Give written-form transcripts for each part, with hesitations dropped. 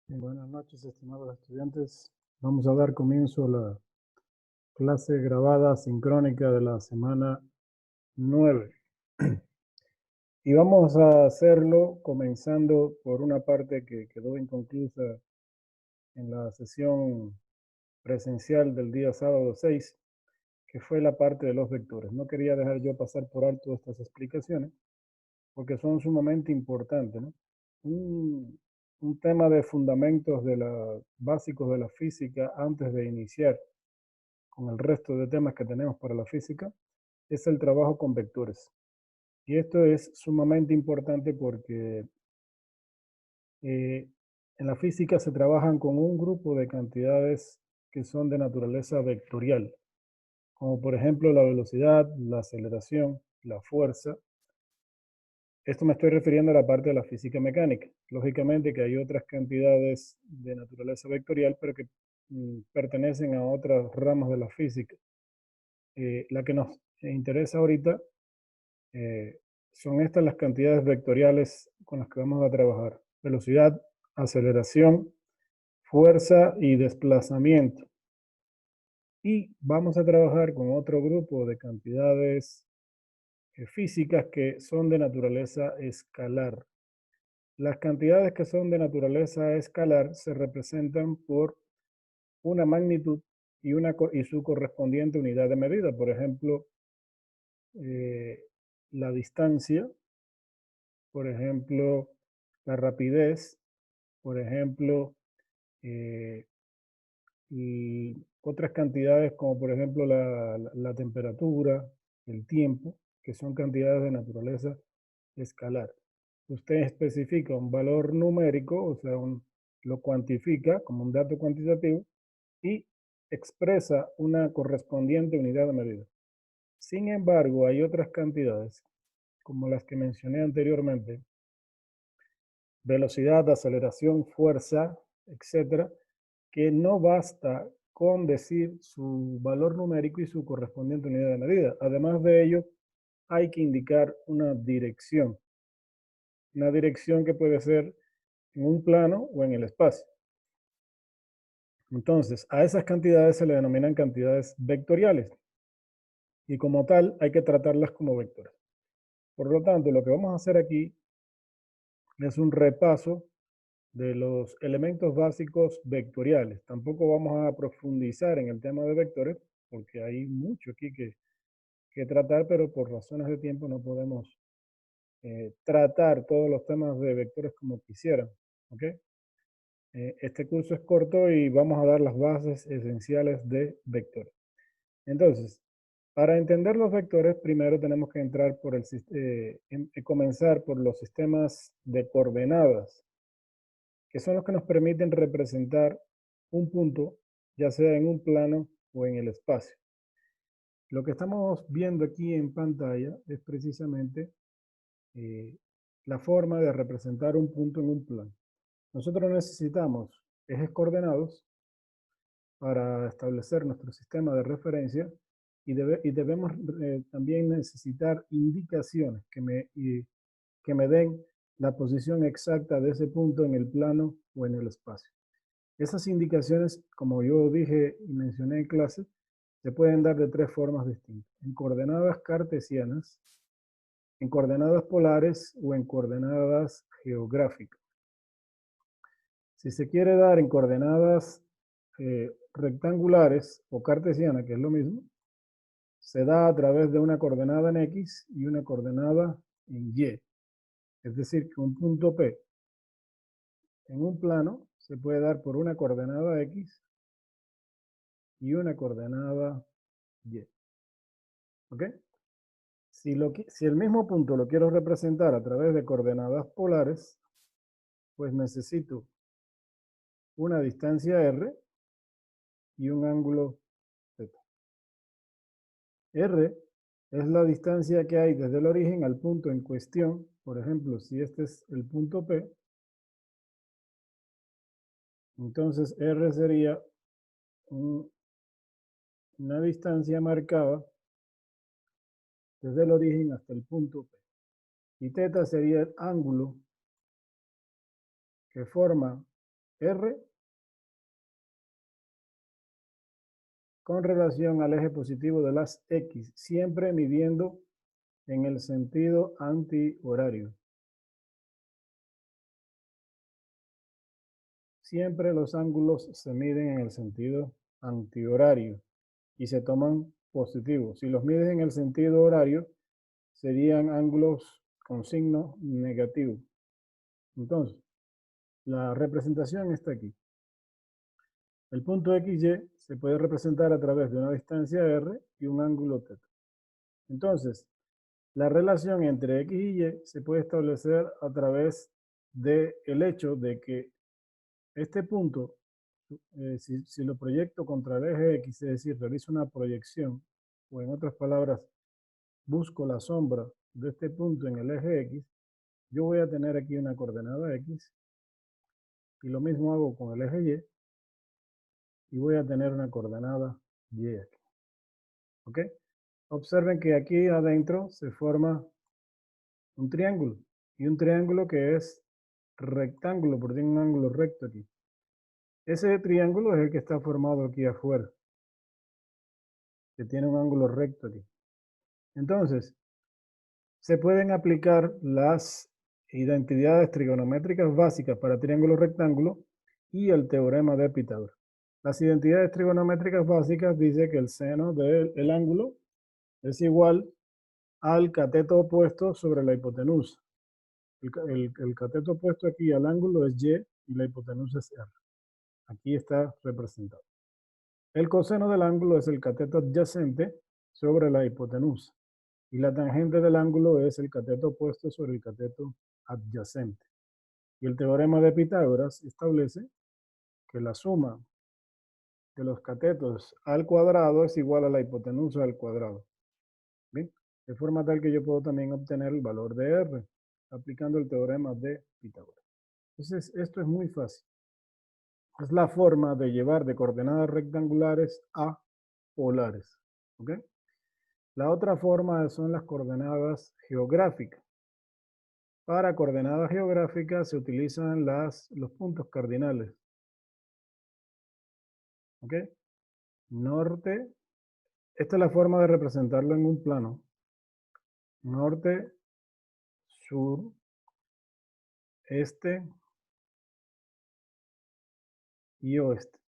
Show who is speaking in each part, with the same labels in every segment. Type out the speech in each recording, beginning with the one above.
Speaker 1: Buenas noches, estimados estudiantes. Vamos a dar comienzo a la clase grabada sincrónica de la semana 9. Y vamos a hacerlo comenzando por una parte que quedó inconclusa en la sesión presencial del día sábado 6, que fue la parte de los vectores. No quería dejar yo pasar por alto estas explicaciones porque son sumamente importantes, ¿no? Un, un tema de fundamentos básicos de la física antes de iniciar con el resto de temas que tenemos para la física es el trabajo con vectores. Y esto es sumamente importante porque en la física se trabajan con un grupo de cantidades que son de naturaleza vectorial, como por ejemplo la velocidad, la aceleración, la fuerza. Esto me estoy refiriendo a la parte de la física mecánica. Lógicamente que hay otras cantidades de naturaleza vectorial, pero que pertenecen a otras ramas de la física. La que nos interesa ahorita son estas las cantidades vectoriales con las que vamos a trabajar: velocidad, aceleración, fuerza y desplazamiento. Y vamos a trabajar con otro grupo de cantidades físicas que son de naturaleza escalar. Las cantidades que son de naturaleza escalar se representan por una magnitud y su correspondiente unidad de medida. Por ejemplo, eh, la distancia, por ejemplo, la rapidez, por ejemplo, eh, y otras cantidades como por ejemplo la temperatura, el tiempo, que son cantidades de naturaleza escalar. Usted especifica un valor numérico, o sea, lo cuantifica como un dato cuantitativo y expresa una correspondiente unidad de medida. Sin embargo, hay otras cantidades, como las que mencioné anteriormente: velocidad, aceleración, fuerza, etcétera, que no basta con decir su valor numérico y su correspondiente unidad de medida. Además de ello, hay que indicar una dirección que puede ser en un plano o en el espacio. Entonces, a esas cantidades se le denominan cantidades vectoriales y como tal hay que tratarlas como vectores. Por lo tanto, lo que vamos a hacer aquí es un repaso de los elementos básicos vectoriales. Tampoco vamos a profundizar en el tema de vectores porque hay mucho aquí que tratar, pero por razones de tiempo no podemos tratar todos los temas de vectores como quisieran. ¿Okay? Este curso es corto y vamos a dar las bases esenciales de vectores. Entonces, para entender los vectores, primero tenemos que entrar por comenzar por los sistemas de coordenadas, que son los que nos permiten representar un punto, ya sea en un plano o en el espacio. Lo que estamos viendo aquí en pantalla es precisamente eh, la forma de representar un punto en un plano. Nosotros necesitamos ejes coordenados para establecer nuestro sistema de referencia y debemos también necesitar indicaciones que me den la posición exacta de ese punto en el plano o en el espacio. Esas indicaciones, como yo dije y mencioné en clase, se pueden dar de tres formas distintas: en coordenadas cartesianas, en coordenadas polares o en coordenadas geográficas. Si se quiere dar en coordenadas rectangulares o cartesianas, que es lo mismo, se da a través de una coordenada en X y una coordenada en Y. Es decir, que un punto P en un plano se puede dar por una coordenada X y una coordenada Y. ¿Ok? Si el mismo punto lo quiero representar a través de coordenadas polares, pues necesito una distancia R y un ángulo θ. R es la distancia que hay desde el origen al punto en cuestión. Por ejemplo, si este es el punto P, entonces R sería una distancia marcada desde el origen hasta el punto P. Y θ sería el ángulo que forma R con relación al eje positivo de las X, siempre midiendo en el sentido antihorario. Siempre los ángulos se miden en el sentido antihorario y se toman positivos. Si los mides en el sentido horario, serían ángulos con signo negativo. Entonces, la representación está aquí. El punto XY se puede representar a través de una distancia R y un ángulo θ. Entonces, la relación entre X y Y se puede establecer a través del hecho de que este punto, si lo proyecto contra el eje X, es decir, realizo una proyección, o en otras palabras, busco la sombra de este punto en el eje X, yo voy a tener aquí una coordenada X, y lo mismo hago con el eje Y voy a tener una coordenada Y aquí. ¿Ok? Observen que aquí adentro se forma un triángulo, y un triángulo que es rectángulo, porque tiene un ángulo recto aquí. Ese triángulo es el que está formado aquí afuera, que tiene un ángulo recto aquí. Entonces, se pueden aplicar las identidades trigonométricas básicas para triángulo rectángulo y el teorema de Pitágoras. Las identidades trigonométricas básicas dicen que el seno del ángulo es igual al cateto opuesto sobre la hipotenusa. El cateto opuesto aquí al ángulo es Y y la hipotenusa es R. Aquí está representado. El coseno del ángulo es el cateto adyacente sobre la hipotenusa. Y la tangente del ángulo es el cateto opuesto sobre el cateto adyacente. Y el teorema de Pitágoras establece que la suma de los catetos al cuadrado es igual a la hipotenusa al cuadrado. ¿Bien? De forma tal que yo puedo también obtener el valor de R aplicando el teorema de Pitágoras. Entonces, esto es muy fácil. Es la forma de llevar de coordenadas rectangulares a polares. ¿Ok? La otra forma son las coordenadas geográficas. Para coordenadas geográficas se utilizan los puntos cardinales. ¿Ok? Norte. Esta es la forma de representarlo en un plano. Norte, sur, este y oeste.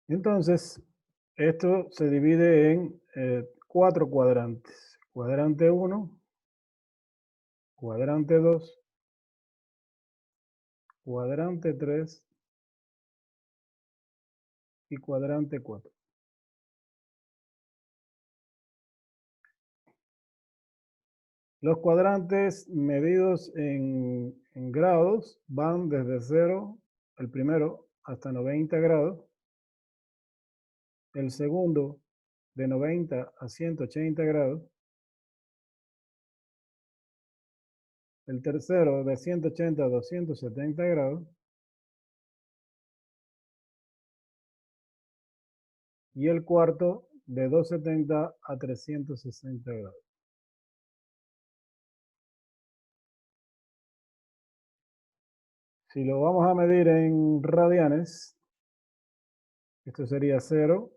Speaker 1: Entonces, esto se divide en 4 cuadrantes. Cuadrante 1, cuadrante 2, cuadrante 3 y cuadrante 4. Los cuadrantes medidos en grados van desde 0, el primero, hasta 90 grados. El segundo, de 90 a 180 grados. El tercero, de 180 a 270 grados. Y el cuarto, de 270 a 360 grados. Si lo vamos a medir en radianes, esto sería 0,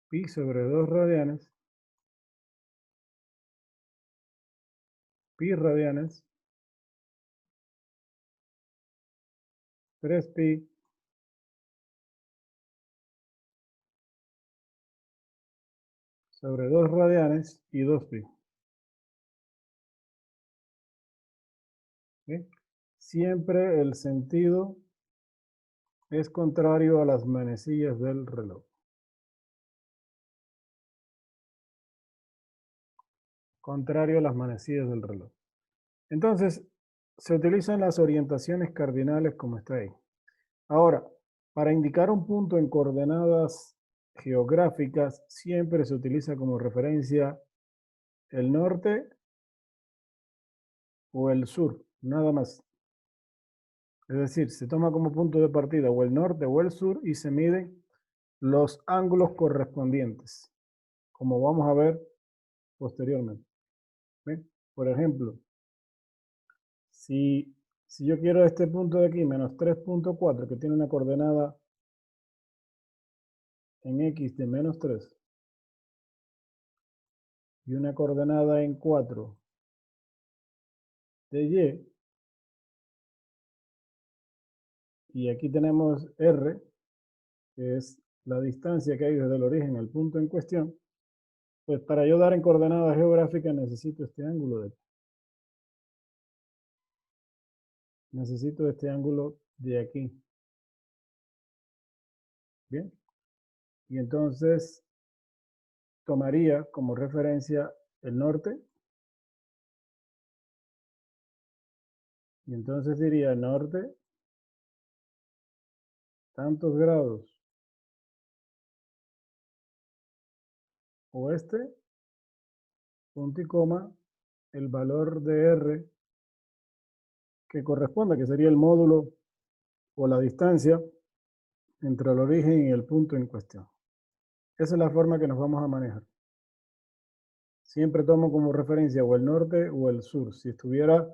Speaker 1: pi sobre 2 radianes, pi radianes, 3 pi sobre 2 radianes y 2 pi. ¿Sí? Siempre el sentido es contrario a las manecillas del reloj. Contrario a las manecillas del reloj. Entonces, se utilizan las orientaciones cardinales como está ahí. Ahora, para indicar un punto en coordenadas geográficas, siempre se utiliza como referencia el norte o el sur, nada más. Es decir, se toma como punto de partida o el norte o el sur y se miden los ángulos correspondientes, como vamos a ver posteriormente. ¿Ven? Por ejemplo, si Si yo quiero este punto de aquí, menos 3.4, que tiene una coordenada en X de menos 3 y una coordenada en 4 de Y aquí tenemos R, que es la distancia que hay desde el origen al punto en cuestión, pues para yo dar en coordenadas geográficas necesito este ángulo de aquí. Necesito este ángulo de aquí. Bien. Y entonces tomaría como referencia el norte. Y entonces diría norte, tantos grados. Oeste, punto y coma, el valor de R que corresponda, que sería el módulo o la distancia entre el origen y el punto en cuestión. Esa es la forma que nos vamos a manejar. Siempre tomo como referencia o el norte o el sur. Si estuviera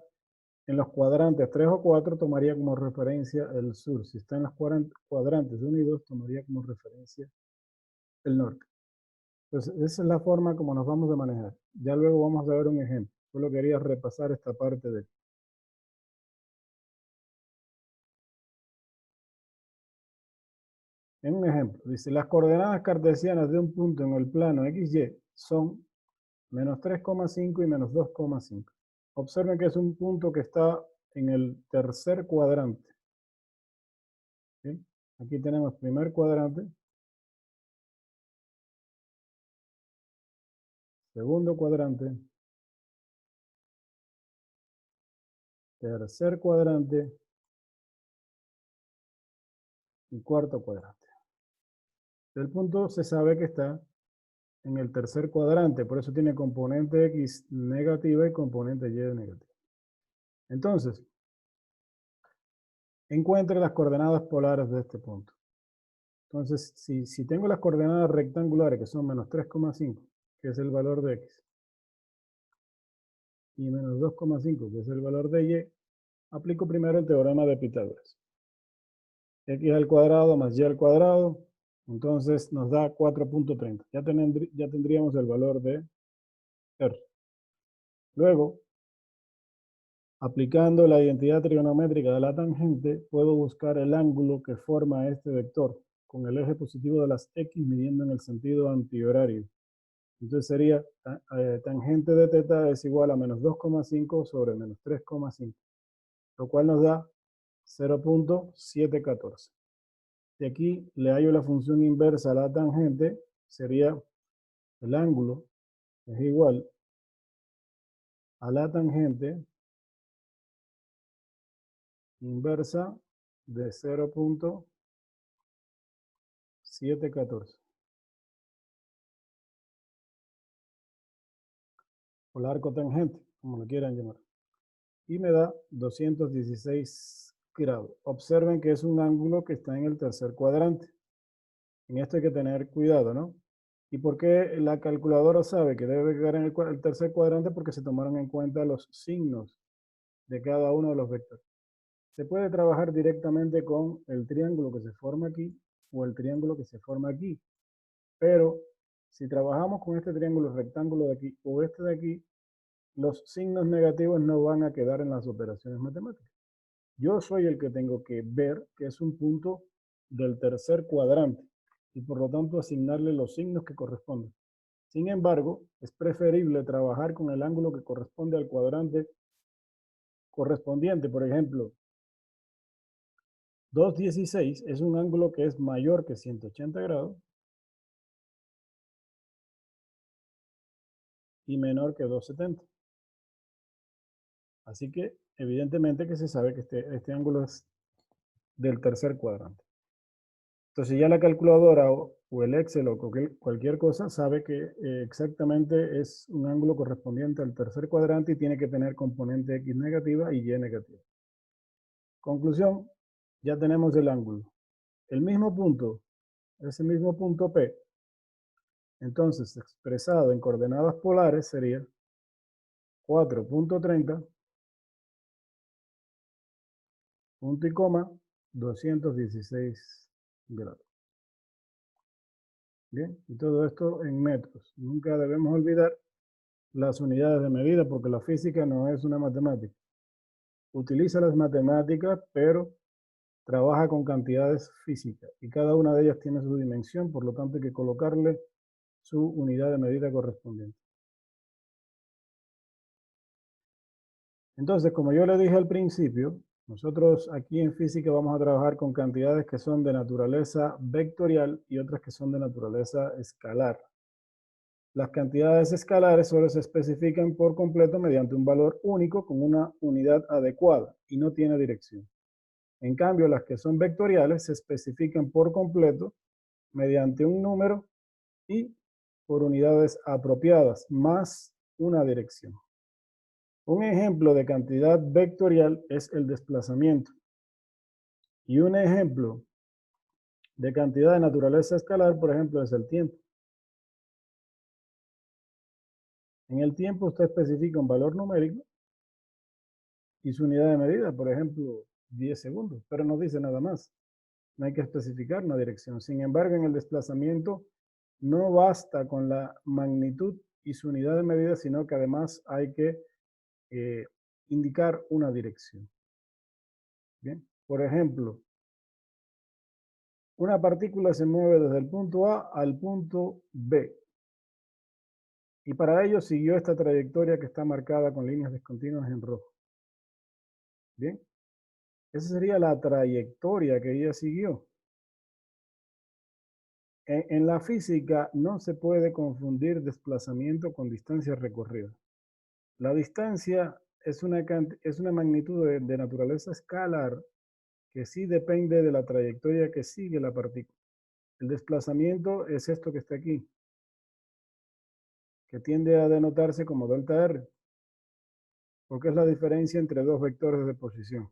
Speaker 1: en los cuadrantes 3 o 4, tomaría como referencia el sur. Si está en los cuadrantes 1 y 2, tomaría como referencia el norte. Entonces, esa es la forma como nos vamos a manejar. Ya luego vamos a ver un ejemplo. Solo quería repasar esta parte de... En un ejemplo, dice, las coordenadas cartesianas de un punto en el plano XY son menos 3,5 y menos 2,5. Observen que es un punto que está en el tercer cuadrante. ¿Sí? Aquí tenemos primer cuadrante, segundo cuadrante, tercer cuadrante y cuarto cuadrante. El punto se sabe que está en el tercer cuadrante, por eso tiene componente X negativa y componente Y negativa. Entonces, encuentre las coordenadas polares de este punto. Entonces, si tengo las coordenadas rectangulares, que son menos 3,5, que es el valor de X, y menos 2,5, que es el valor de Y, aplico primero el teorema de Pitágoras. X al cuadrado más Y al cuadrado, entonces nos da 4.30. Ya tendríamos el valor de R. Luego, aplicando la identidad trigonométrica de la tangente, puedo buscar el ángulo que forma este vector con el eje positivo de las X midiendo en el sentido antihorario. Entonces sería tangente de teta es igual a menos 2,5 sobre menos 3,5, lo cual nos da 0.714. Y aquí le hallo la función inversa a la tangente, sería el ángulo es igual a la tangente inversa de 0.714. O el arco tangente, como lo quieran llamar. Y me da 216 grados. Observen que es un ángulo que está en el tercer cuadrante. En esto hay que tener cuidado, ¿no? ¿Y por qué la calculadora sabe que debe quedar en el tercer cuadrante? Porque se tomaron en cuenta los signos de cada uno de los vectores. Se puede trabajar directamente con el triángulo que se forma aquí o el triángulo que se forma aquí. Pero si trabajamos con este triángulo rectángulo de aquí o este de aquí, los signos negativos no van a quedar en las operaciones matemáticas. Yo soy el que tengo que ver que es un punto del tercer cuadrante y por lo tanto asignarle los signos que corresponden. Sin embargo, es preferible trabajar con el ángulo que corresponde al cuadrante correspondiente. Por ejemplo, 216 es un ángulo que es mayor que 180 grados y menor que 270. Así que evidentemente que se sabe que este ángulo es del tercer cuadrante. Entonces ya la calculadora o el Excel o cualquier cosa sabe que exactamente es un ángulo correspondiente al tercer cuadrante y tiene que tener componente X negativa y Y negativa. Conclusión, ya tenemos el ángulo. El mismo punto, ese mismo punto P, entonces expresado en coordenadas polares sería 4.30 punto y coma, 216 grados. Bien, y todo esto en metros. Nunca debemos olvidar las unidades de medida porque la física no es una matemática. Utiliza las matemáticas, pero trabaja con cantidades físicas y cada una de ellas tiene su dimensión, por lo tanto hay que colocarle su unidad de medida correspondiente. Entonces, como yo le dije al principio, nosotros aquí en física vamos a trabajar con cantidades que son de naturaleza vectorial y otras que son de naturaleza escalar. Las cantidades escalares solo se especifican por completo mediante un valor único con una unidad adecuada y no tiene dirección. En cambio, las que son vectoriales se especifican por completo mediante un número y por unidades apropiadas, más una dirección. Un ejemplo de cantidad vectorial es el desplazamiento. Y un ejemplo de cantidad de naturaleza escalar, por ejemplo, es el tiempo. En el tiempo usted especifica un valor numérico y su unidad de medida, por ejemplo, 10 segundos, pero no dice nada más. No hay que especificar una dirección. Sin embargo, en el desplazamiento no basta con la magnitud y su unidad de medida, sino que además hay que indicar una dirección. Bien, por ejemplo, una partícula se mueve desde el punto A al punto B y para ello siguió esta trayectoria que está marcada con líneas discontinuas en rojo. Bien, esa sería la trayectoria que ella siguió. En la física no se puede confundir desplazamiento con distancia recorrida. La distancia es una magnitud de naturaleza escalar que sí depende de la trayectoria que sigue la partícula. El desplazamiento es esto que está aquí, que tiende a denotarse como delta R, porque es la diferencia entre dos vectores de posición.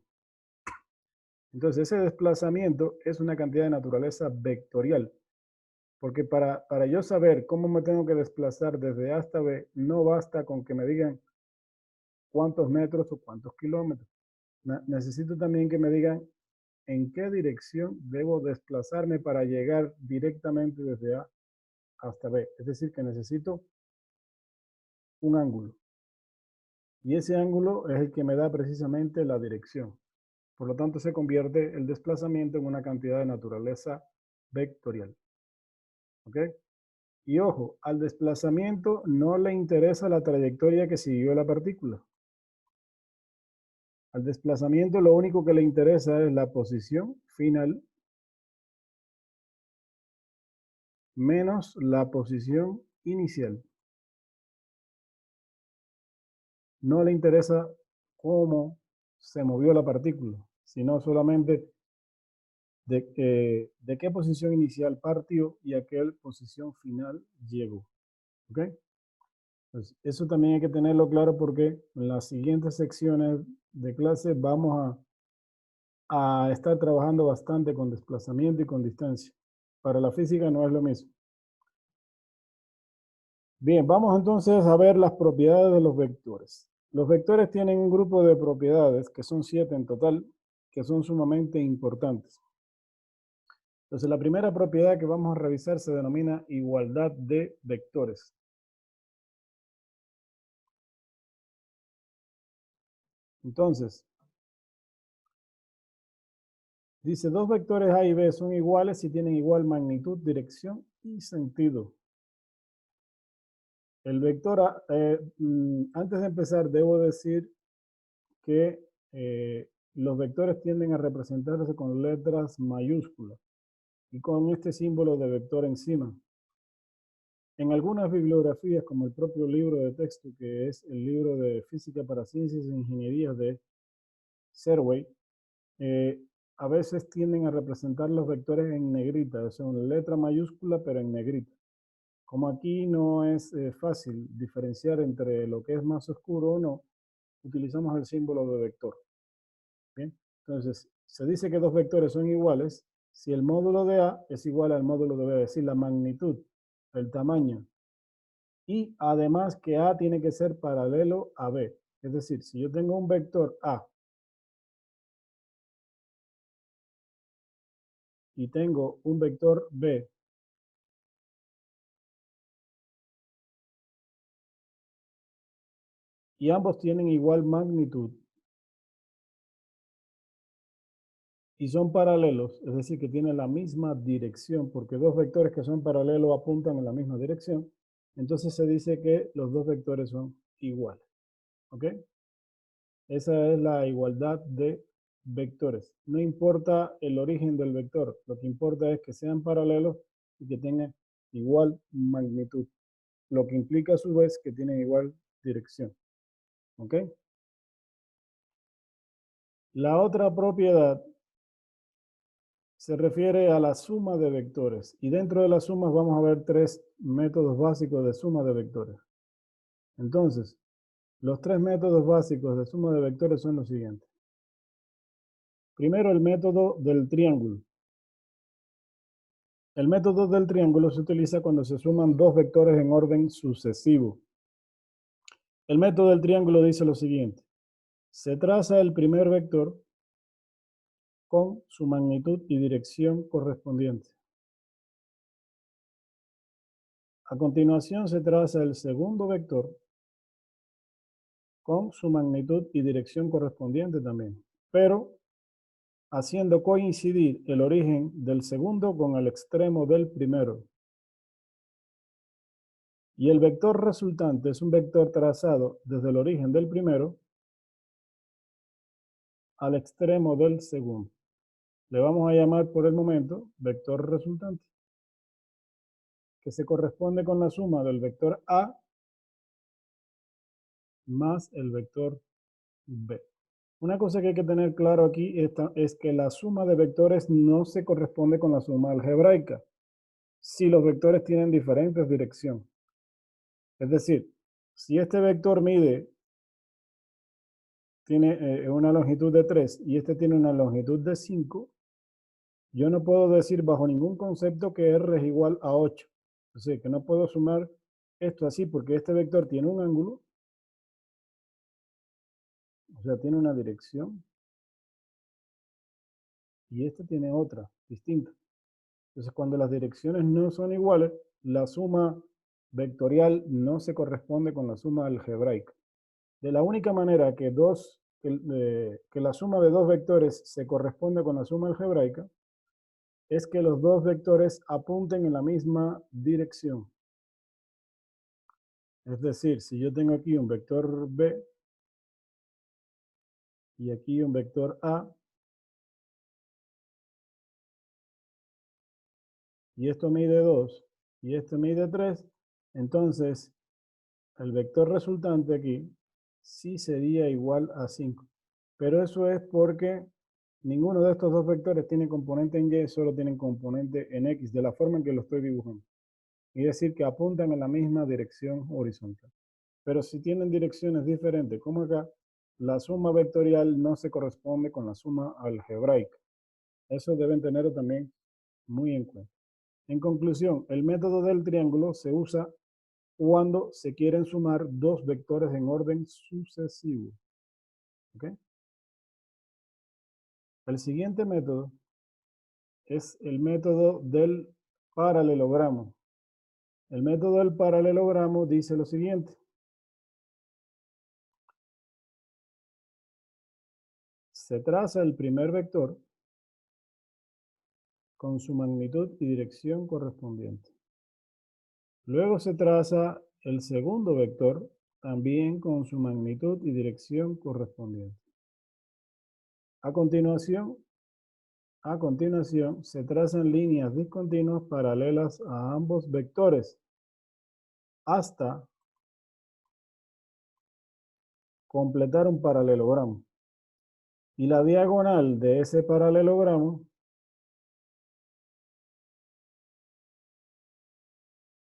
Speaker 1: Entonces, ese desplazamiento es una cantidad de naturaleza vectorial, porque para yo saber cómo me tengo que desplazar desde A hasta B, no basta con que me digan cuántos metros o cuántos kilómetros. Necesito también que me digan en qué dirección debo desplazarme para llegar directamente desde A hasta B. Es decir, que necesito un ángulo. Y ese ángulo es el que me da precisamente la dirección. Por lo tanto, se convierte el desplazamiento en una cantidad de naturaleza vectorial. ¿Ok? Y ojo, al desplazamiento no le interesa la trayectoria que siguió la partícula. Al desplazamiento lo único que le interesa es la posición final menos la posición inicial. No le interesa cómo se movió la partícula, sino solamente de qué posición inicial partió y a qué posición final llegó. ¿Ok? Pues eso también hay que tenerlo claro porque en las siguientes secciones de clase vamos a estar trabajando bastante con desplazamiento y con distancia. Para la física no es lo mismo. Bien, vamos entonces a ver las propiedades de los vectores. Los vectores tienen un grupo de propiedades, que son 7 en total, que son sumamente importantes. Entonces, la primera propiedad que vamos a revisar se denomina igualdad de vectores. Entonces, dice, dos vectores A y B son iguales si tienen igual magnitud, dirección y sentido. El vector A, antes de empezar, debo decir que los vectores tienden a representarse con letras mayúsculas y con este símbolo de vector encima. En algunas bibliografías, como el propio libro de texto, que es el libro de Física para Ciencias e Ingenierías de Serway, eh, a veces tienden a representar los vectores en negrita, o sea, una letra mayúscula, pero en negrita. Como aquí no es fácil diferenciar entre lo que es más oscuro o no, utilizamos el símbolo de vector. ¿Bien? Entonces, se dice que dos vectores son iguales si el módulo de A es igual al módulo de B, es decir, la magnitud, el tamaño. Y además que A tiene que ser paralelo a B. Es decir, si yo tengo un vector A y tengo un vector B, y ambos tienen igual magnitud y son paralelos, es decir, que tienen la misma dirección, porque dos vectores que son paralelos apuntan en la misma dirección, entonces se dice que los dos vectores son iguales. ¿Ok? Esa es la igualdad de vectores. No importa el origen del vector, lo que importa es que sean paralelos y que tengan igual magnitud, lo que implica a su vez que tienen igual dirección. ¿Ok? La otra propiedad se refiere a la suma de vectores. Y dentro de las sumas vamos a ver tres métodos básicos de suma de vectores. Entonces, los tres métodos básicos de suma de vectores son los siguientes. Primero, el método del triángulo. El método del triángulo se utiliza cuando se suman dos vectores en orden sucesivo. El método del triángulo dice lo siguiente. Se traza el primer vector con su magnitud y dirección correspondiente. A continuación se traza el segundo vector con su magnitud y dirección correspondiente también, pero haciendo coincidir el origen del segundo con el extremo del primero. Y el vector resultante es un vector trazado desde el origen del primero al extremo del segundo. Le vamos a llamar por el momento vector resultante, que se corresponde con la suma del vector A más el vector B. Una cosa que hay que tener claro aquí es que la suma de vectores no se corresponde con la suma algebraica si los vectores tienen diferentes direcciones. Es decir, si este vector tiene una longitud de 3 y este tiene una longitud de 5, yo no puedo decir bajo ningún concepto que R es igual a 8. O sea, que no puedo sumar esto así porque este vector tiene un ángulo, o sea, tiene una dirección, y este tiene otra, distinta. Entonces, cuando las direcciones no son iguales, la suma vectorial no se corresponde con la suma algebraica. De la única manera que la suma de dos vectores se corresponde con la suma algebraica es que los dos vectores apunten en la misma dirección. Es decir, si yo tengo aquí un vector B y aquí un vector A, y esto mide 2 y este mide 3, entonces el vector resultante aquí sí sería igual a 5. Pero eso es porque ninguno de estos dos vectores tiene componente en Y, solo tienen componente en X, de la forma en que lo estoy dibujando. Es decir, que apuntan en la misma dirección horizontal. Pero si tienen direcciones diferentes, como acá, la suma vectorial no se corresponde con la suma algebraica. Eso deben tenerlo también muy en cuenta. En conclusión, el método del triángulo se usa cuando se quieren sumar dos vectores en orden sucesivo. ¿Okay? El siguiente método es el método del paralelogramo. El método del paralelogramo dice lo siguiente. Se traza el primer vector con su magnitud y dirección correspondiente. Luego se traza el segundo vector también con su magnitud y dirección correspondiente. A continuación, se trazan líneas discontinuas paralelas a ambos vectores hasta completar un paralelogramo. Y la diagonal de ese paralelogramo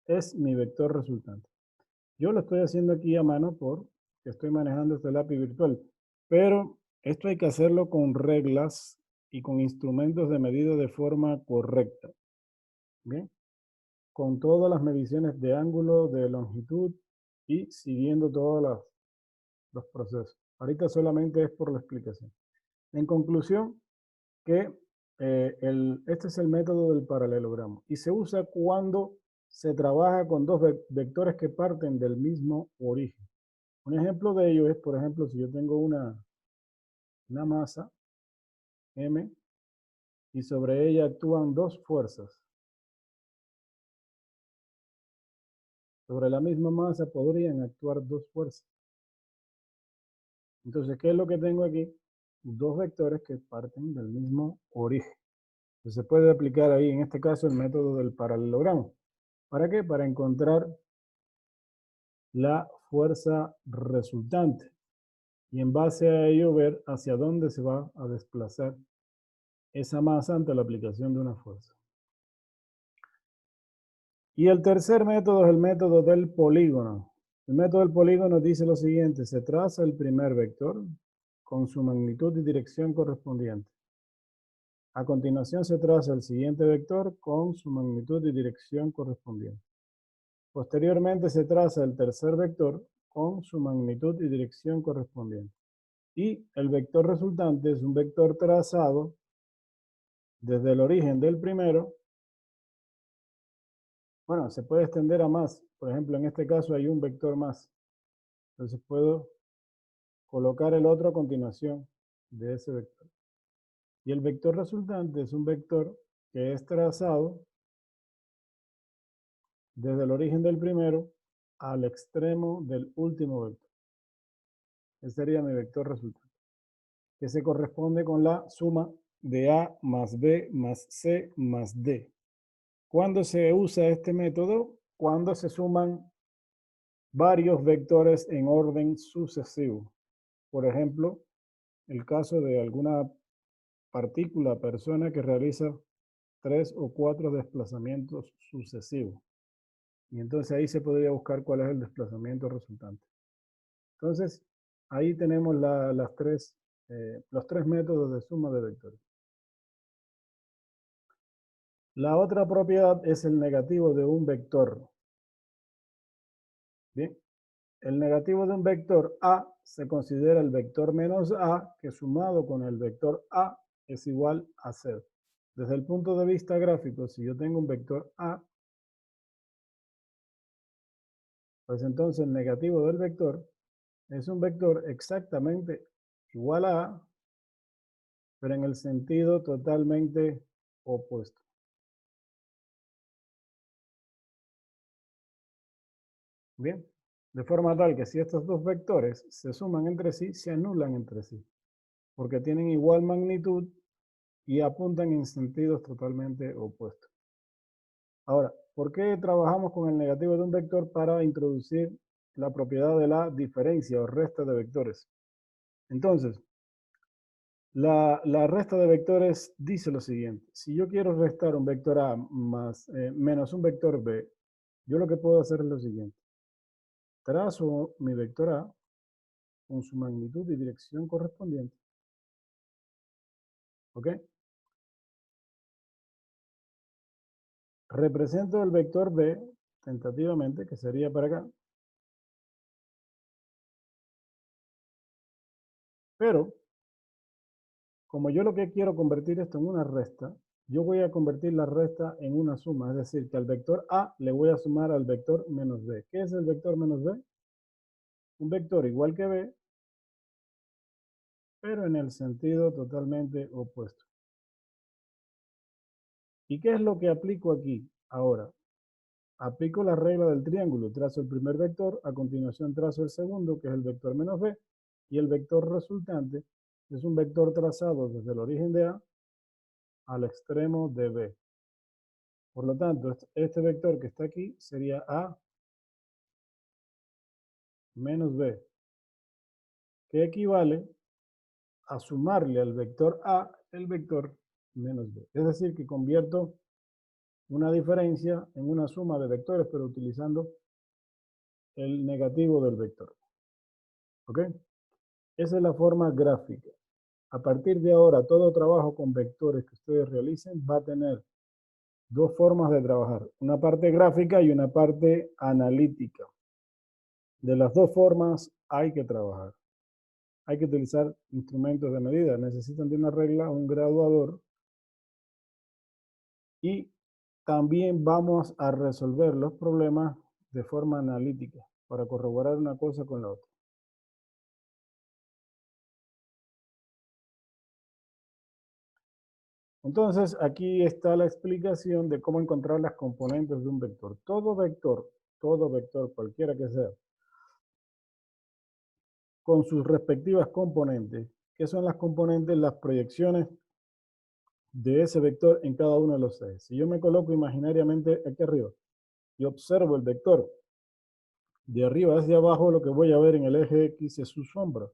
Speaker 1: es mi vector resultante. Yo lo estoy haciendo aquí a mano porque estoy manejando este lápiz virtual, pero esto hay que hacerlo con reglas y con instrumentos de medida de forma correcta. ¿Bien? Con todas las mediciones de ángulo, de longitud y siguiendo todos los procesos. Ahorita solamente es por la explicación. En conclusión, que este es el método del paralelogramo y se usa cuando se trabaja con dos vectores que parten del mismo origen. Un ejemplo de ello es, por ejemplo, si yo tengo una masa M y sobre ella actúan dos fuerzas. Sobre la misma masa podrían actuar dos fuerzas. Entonces, ¿qué es lo que tengo aquí? Dos vectores que parten del mismo origen. Entonces, se puede aplicar ahí, en este caso, el método del paralelogramo. ¿Para qué? Para encontrar la fuerza resultante y en base a ello ver hacia dónde se va a desplazar esa masa ante la aplicación de una fuerza. Y el tercer método es el método del polígono. El método del polígono dice lo siguiente: se traza el primer vector con su magnitud y dirección correspondiente. A continuación se traza el siguiente vector con su magnitud y dirección correspondiente. Posteriormente se traza el tercer vector con su magnitud y dirección correspondiente. Y el vector resultante es un vector trazado desde el origen del primero. Bueno, se puede extender a más. Por ejemplo, en este caso hay un vector más. Entonces puedo colocar el otro a continuación de ese vector. Y el vector resultante es un vector que es trazado desde el origen del primero al extremo del último vector. Ese sería mi vector resultante, que se corresponde con la suma de A más B más C más D. ¿Cuándo se usa este método? Cuando se suman varios vectores en orden sucesivo. Por ejemplo, el caso de alguna partícula, persona que realiza 3 o 4 desplazamientos sucesivos. Y entonces ahí se podría buscar cuál es el desplazamiento resultante. Entonces, ahí tenemos los tres métodos de suma de vectores. La otra propiedad es el negativo de un vector. Bien, el negativo de un vector A se considera el vector menos A, que sumado con el vector A es igual a 0. Desde el punto de vista gráfico, si yo tengo un vector A, pues entonces el negativo del vector es un vector exactamente igual a A, pero en el sentido totalmente opuesto. Bien, de forma tal que si estos dos vectores se suman entre sí, se anulan entre sí, porque tienen igual magnitud y apuntan en sentidos totalmente opuestos. Ahora, ¿por qué trabajamos con el negativo de un vector para introducir la propiedad de la diferencia o resta de vectores? Entonces, la resta de vectores dice lo siguiente: si yo quiero restar un vector A menos un vector B, yo lo que puedo hacer es lo siguiente. Trazo mi vector A con su magnitud y dirección correspondiente. ¿Ok? Represento el vector B, tentativamente, que sería para acá. Pero, como yo lo que quiero convertir esto en una resta, yo voy a convertir la resta en una suma. Es decir, que al vector A le voy a sumar al vector menos B. ¿Qué es el vector menos B? Un vector igual que B, pero en el sentido totalmente opuesto. ¿Y qué es lo que aplico aquí? Ahora, aplico la regla del triángulo, trazo el primer vector, a continuación trazo el segundo, que es el vector menos b, y el vector resultante es un vector trazado desde el origen de A al extremo de B. Por lo tanto, este vector que está aquí sería A menos B, que equivale a sumarle al vector A el vector menos B. Es decir, que convierto una diferencia en una suma de vectores, pero utilizando el negativo del vector. ¿Ok? Esa es la forma gráfica. A partir de ahora, todo trabajo con vectores que ustedes realicen va a tener dos formas de trabajar. Una parte gráfica y una parte analítica. De las dos formas hay que trabajar. Hay que utilizar instrumentos de medida. Necesitan de una regla, un graduador Y también vamos a resolver los problemas de forma analítica para corroborar una cosa con la otra. Entonces, aquí está la explicación de cómo encontrar las componentes de un vector. Todo vector, cualquiera que sea, con sus respectivas componentes. ¿Qué son las componentes? Las proyecciones de ese vector en cada uno de los ejes. Si yo me coloco imaginariamente aquí arriba y observo el vector de arriba hacia abajo, lo que voy a ver en el eje X es su sombra.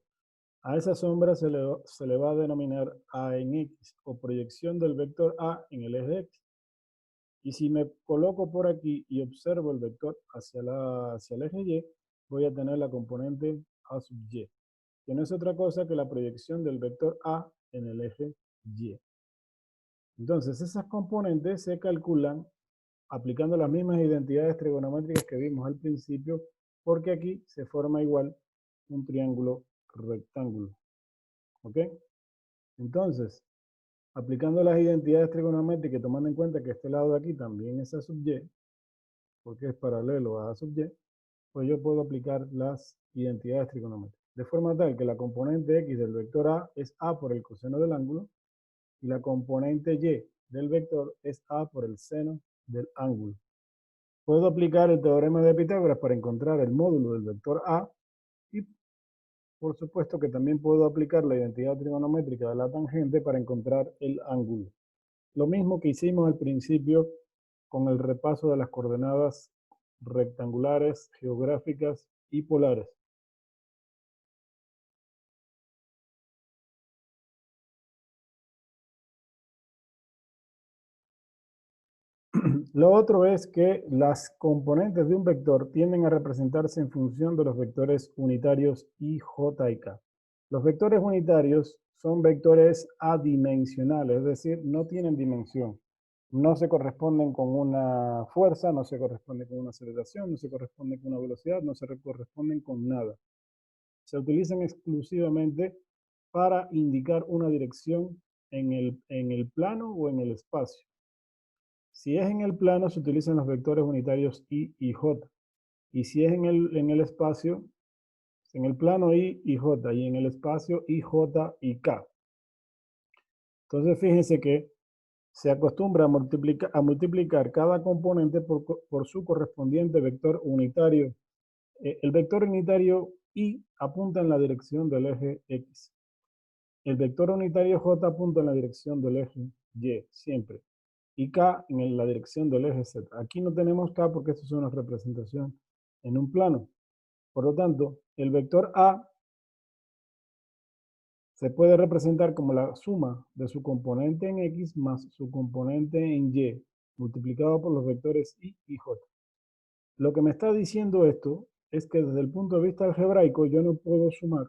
Speaker 1: A esa sombra se le va a denominar A en X o proyección del vector A en el eje X. Y si me coloco por aquí y observo el vector hacia el eje Y, voy a tener la componente A sub Y, que no es otra cosa que la proyección del vector A en el eje Y. Entonces, esas componentes se calculan aplicando las mismas identidades trigonométricas que vimos al principio, porque aquí se forma igual un triángulo rectángulo. ¿Ok? Entonces, aplicando las identidades trigonométricas y tomando en cuenta que este lado de aquí también es A sub Y, porque es paralelo a sub y, pues yo puedo aplicar las identidades trigonométricas. De forma tal que la componente x del vector a es a por el coseno del ángulo y la componente y del vector es a por el seno del ángulo. Puedo aplicar el teorema de Pitágoras para encontrar el módulo del vector a y por supuesto que también puedo aplicar la identidad trigonométrica de la tangente para encontrar el ángulo. Lo mismo que hicimos al principio con el repaso de las coordenadas rectangulares, geográficas y polares. Lo otro es que las componentes de un vector tienden a representarse en función de los vectores unitarios i, j y k. Los vectores unitarios son vectores adimensionales, es decir, no tienen dimensión. No se corresponden con una fuerza, no se corresponden con una aceleración, no se corresponden con una velocidad, no se corresponden con nada. Se utilizan exclusivamente para indicar una dirección en el plano o en el espacio. Si es en el plano, se utilizan los vectores unitarios i y j. Y si es en el espacio, en el plano i y j, y en el espacio i, j y k. Entonces, fíjense que se acostumbra a multiplicar cada componente por su correspondiente vector unitario. El vector unitario i apunta en la dirección del eje x. El vector unitario j apunta en la dirección del eje y, siempre. Y k en la dirección del eje z. Aquí no tenemos k porque esto es una representación en un plano. Por lo tanto, el vector a se puede representar como la suma de su componente en x más su componente en y, multiplicado por los vectores i y j. Lo que me está diciendo esto es que desde el punto de vista algebraico yo no puedo sumar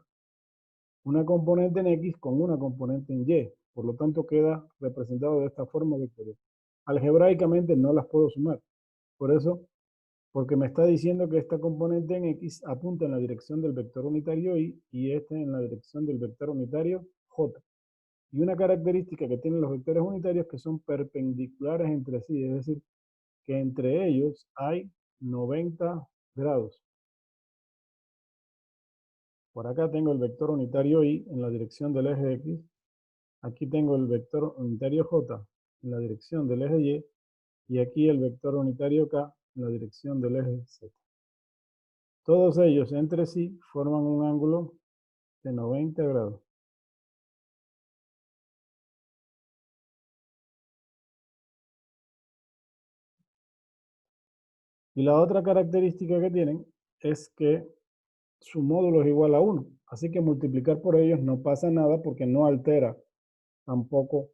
Speaker 1: una componente en x con una componente en y. Por lo tanto, queda representado de esta forma vectorial. Algebraicamente no las puedo sumar. Por eso, porque me está diciendo que esta componente en x apunta en la dirección del vector unitario y este en la dirección del vector unitario j. Y una característica que tienen los vectores unitarios que son perpendiculares entre sí, es decir, que entre ellos hay 90 grados. Por acá tengo el vector unitario y en la dirección del eje x. Aquí tengo el vector unitario j en la dirección del eje y. Y aquí el vector unitario k en la dirección del eje z. Todos ellos entre sí forman un ángulo de 90 grados. Y la otra característica que tienen es que su módulo es igual a 1. Así que multiplicar por ellos no pasa nada porque no altera tampoco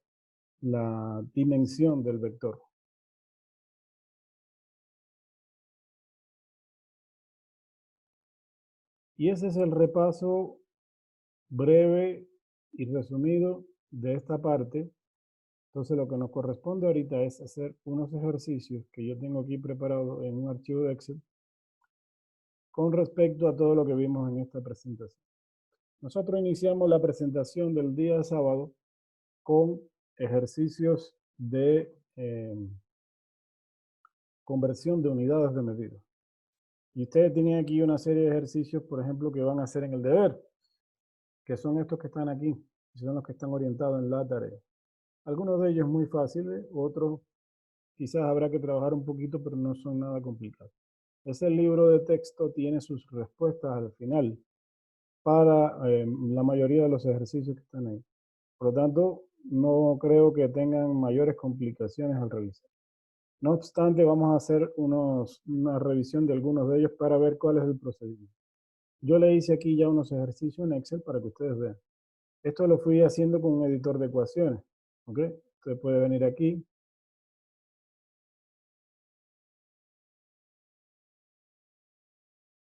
Speaker 1: la dimensión del vector. Y ese es el repaso breve y resumido de esta parte. Entonces lo que nos corresponde ahorita es hacer unos ejercicios que yo tengo aquí preparado en un archivo de Excel con respecto a todo lo que vimos en esta presentación. Nosotros iniciamos la presentación del día sábado con ejercicios de conversión de unidades de medida. Y ustedes tienen aquí una serie de ejercicios, por ejemplo, que van a hacer en el deber, que son estos que están aquí, que son los que están orientados en la tarea. Algunos de ellos muy fáciles, otros quizás habrá que trabajar un poquito, pero no son nada complicados. Ese libro de texto tiene sus respuestas al final para la mayoría de los ejercicios que están ahí. Por lo tanto, no creo que tengan mayores complicaciones al realizar. No obstante, vamos a hacer una revisión de algunos de ellos para ver cuál es el procedimiento. Yo le hice aquí ya unos ejercicios en Excel para que ustedes vean. Esto lo fui haciendo con un editor de ecuaciones. ¿Ok? Usted puede venir aquí.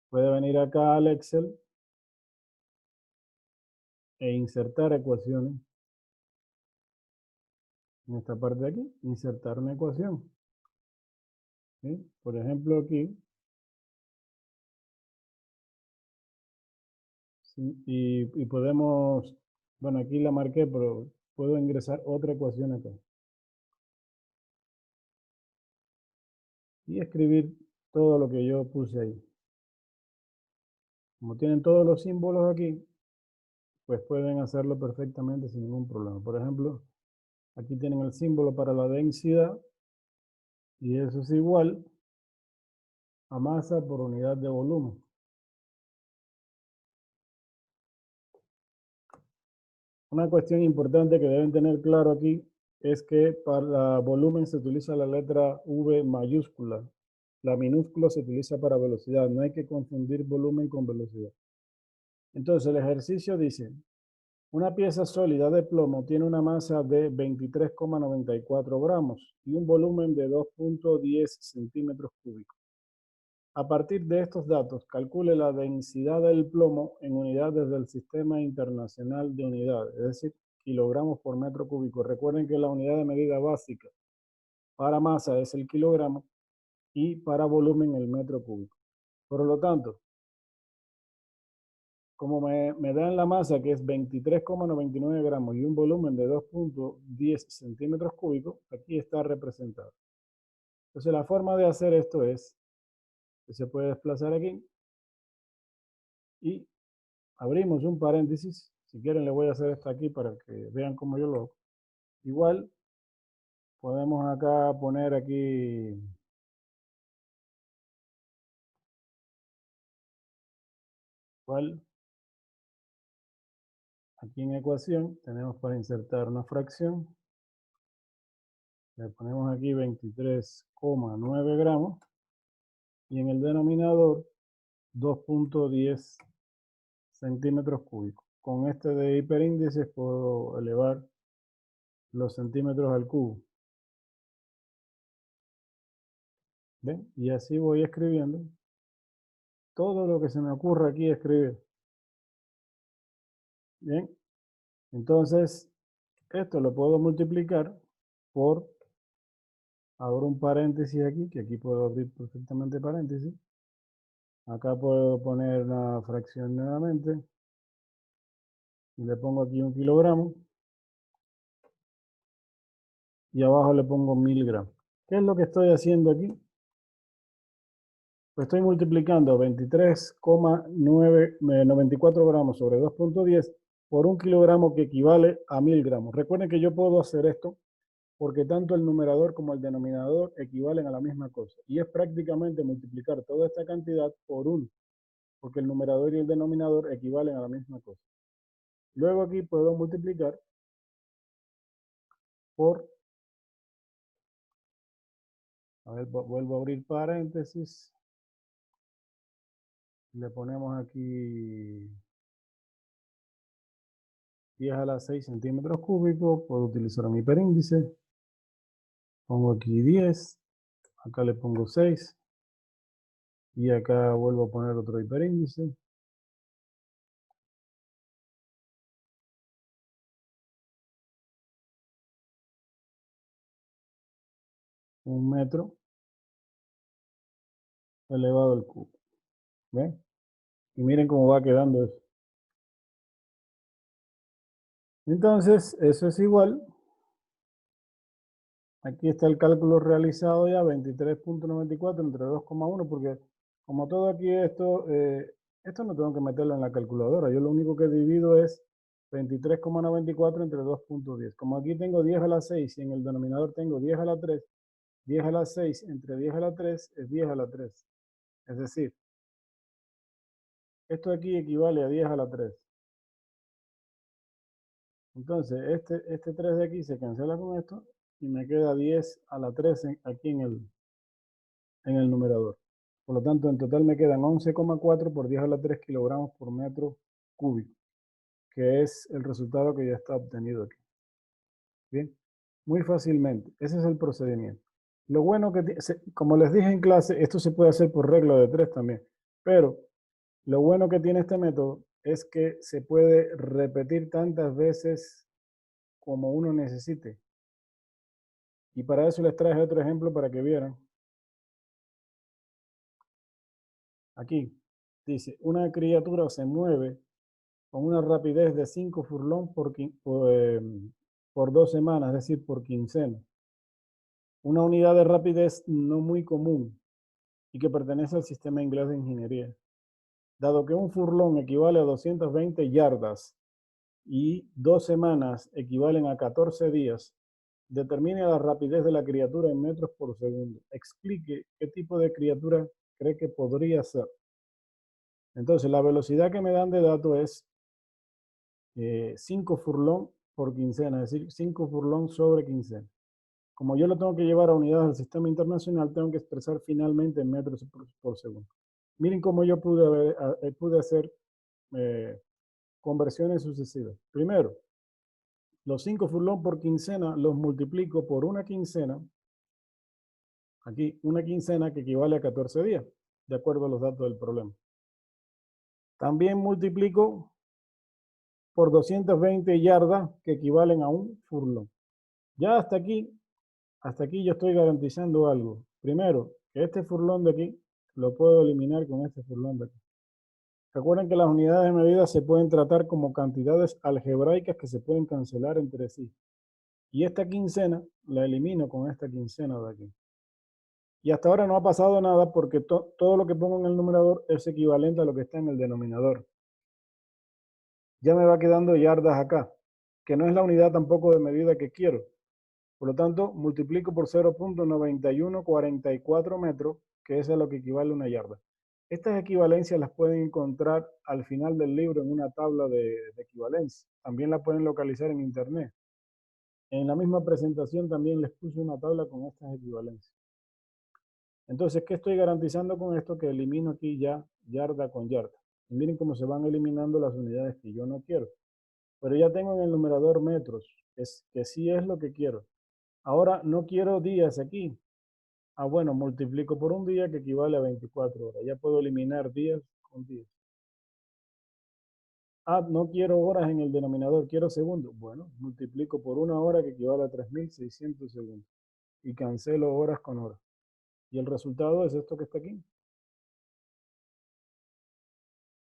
Speaker 1: Puede venir acá al Excel e insertar ecuaciones. En esta parte de aquí, insertar una ecuación. ¿Sí? Por ejemplo, aquí. ¿Sí? Y podemos, bueno, aquí la marqué, pero puedo ingresar otra ecuación acá. Y escribir todo lo que yo puse ahí. Como tienen todos los símbolos aquí, pues pueden hacerlo perfectamente sin ningún problema. Por ejemplo, aquí tienen el símbolo para la densidad y eso es igual a masa por unidad de volumen. Una cuestión importante que deben tener claro aquí es que para volumen se utiliza la letra V mayúscula. La minúscula se utiliza para velocidad. No hay que confundir volumen con velocidad. Entonces el ejercicio dice, una pieza sólida de plomo tiene una masa de 23,94 gramos y un volumen de 2,10 centímetros cúbicos. A partir de estos datos, calcule la densidad del plomo en unidades del Sistema Internacional de Unidades, es decir, kilogramos por metro cúbico. Recuerden que la unidad de medida básica para masa es el kilogramo y para volumen el metro cúbico. Por lo tanto, como me dan la masa que es 23,99 gramos y un volumen de 2,10 centímetros cúbicos, aquí está representado. Entonces la forma de hacer esto es que se puede desplazar aquí y abrimos un paréntesis. Si quieren le voy a hacer esto aquí para que vean cómo yo lo hago. Igual podemos acá poner aquí igual aquí en ecuación tenemos para insertar una fracción. Le ponemos aquí 23,9 gramos y en el denominador 2,10 centímetros cúbicos. Con este de hiperíndices puedo elevar los centímetros al cubo. ¿Ven? Y así voy escribiendo todo lo que se me ocurra aquí escribir. Bien, entonces esto lo puedo multiplicar por, abro un paréntesis aquí, que aquí puedo abrir perfectamente paréntesis. Acá puedo poner una fracción nuevamente y le pongo aquí 1 kilogramo y abajo le pongo 1000 gramos. ¿Qué es lo que estoy haciendo aquí? Pues estoy multiplicando 23,94 gramos sobre 2,10 por 1 kilogramo que equivale a 1000 gramos. Recuerden que yo puedo hacer esto porque tanto el numerador como el denominador equivalen a la misma cosa. Y es prácticamente multiplicar toda esta cantidad por 1, porque el numerador y el denominador equivalen a la misma cosa. Luego aquí puedo multiplicar por, a ver, vuelvo a abrir paréntesis, le ponemos aquí 10 a la 6 centímetros cúbicos, puedo utilizar mi hiperíndice, pongo aquí 10, acá le pongo 6 y acá vuelvo a poner otro hiperíndice. Un metro elevado al cubo. ¿Ven? Y miren cómo va quedando eso. Entonces, eso es igual Aquí está el cálculo realizado ya, 23.94 entre 2,1, porque como todo aquí esto no tengo que meterlo en la calculadora. Yo lo único que divido es 23,94 entre 2,10. Como aquí tengo 10 a la 6 y en el denominador tengo 10 a la 3, 10 a la 6 entre 10 a la 3 es 10 a la 3. Es decir, esto aquí equivale a 10 a la 3. Entonces, este 3 de aquí se cancela con esto y me queda 10 a la 3 aquí en el numerador. Por lo tanto, en total me quedan 11,4 por 10 a la 3 kilogramos por metro cúbico, que es el resultado que ya está obtenido aquí. Bien, muy fácilmente. Ese es el procedimiento. Lo bueno que, como les dije en clase, esto se puede hacer por regla de 3 también, pero lo bueno que tiene este método es que se puede repetir tantas veces como uno necesite. Y para eso les traje otro ejemplo para que vieran. Aquí dice, una criatura se mueve con una rapidez de 5 furlong por 2 semanas, es decir, por quincena. Una unidad de rapidez no muy común y que pertenece al sistema inglés de ingeniería. Dado que un furlong equivale a 220 yardas y 2 semanas equivalen a 14 días, determine la rapidez de la criatura en metros por segundo. Explique qué tipo de criatura cree que podría ser. Entonces, la velocidad que me dan de dato es 5 furlong por quincena, es decir, 5 furlong sobre quincena. Como yo lo tengo que llevar a unidades del sistema internacional, tengo que expresar finalmente en metros por segundo. Miren cómo yo pude hacer conversiones sucesivas. Primero, los 5 furlong por quincena los multiplico por una quincena. Aquí, una quincena que equivale a 14 días, de acuerdo a los datos del problema. También multiplico por 220 yardas que equivalen a un furlong. Ya hasta aquí yo estoy garantizando algo. Primero, que este furlong de aquí lo puedo eliminar con este furlong de aquí. Recuerden que las unidades de medida se pueden tratar como cantidades algebraicas que se pueden cancelar entre sí. Y esta quincena la elimino con esta quincena de aquí. Y hasta ahora no ha pasado nada porque todo lo que pongo en el numerador es equivalente a lo que está en el denominador. Ya me va quedando yardas acá, que no es la unidad tampoco de medida que quiero. Por lo tanto, multiplico por 0.9144 metros, que es a lo que equivale a una yarda. Estas equivalencias las pueden encontrar al final del libro en una tabla de equivalencia. También la pueden localizar en internet. En la misma presentación también les puse una tabla con estas equivalencias. Entonces, ¿qué estoy garantizando con esto? Que elimino aquí ya yarda con yarda. Y miren cómo se van eliminando las unidades que yo no quiero. Pero ya tengo en el numerador metros, que sí es lo que quiero. Ahora no quiero días aquí. Ah, bueno, multiplico por un día que equivale a 24 horas. Ya puedo eliminar días con días. Ah, no quiero horas en el denominador, quiero segundos. Bueno, multiplico por una hora que equivale a 3600 segundos. Y cancelo horas con horas. Y el resultado es esto que está aquí.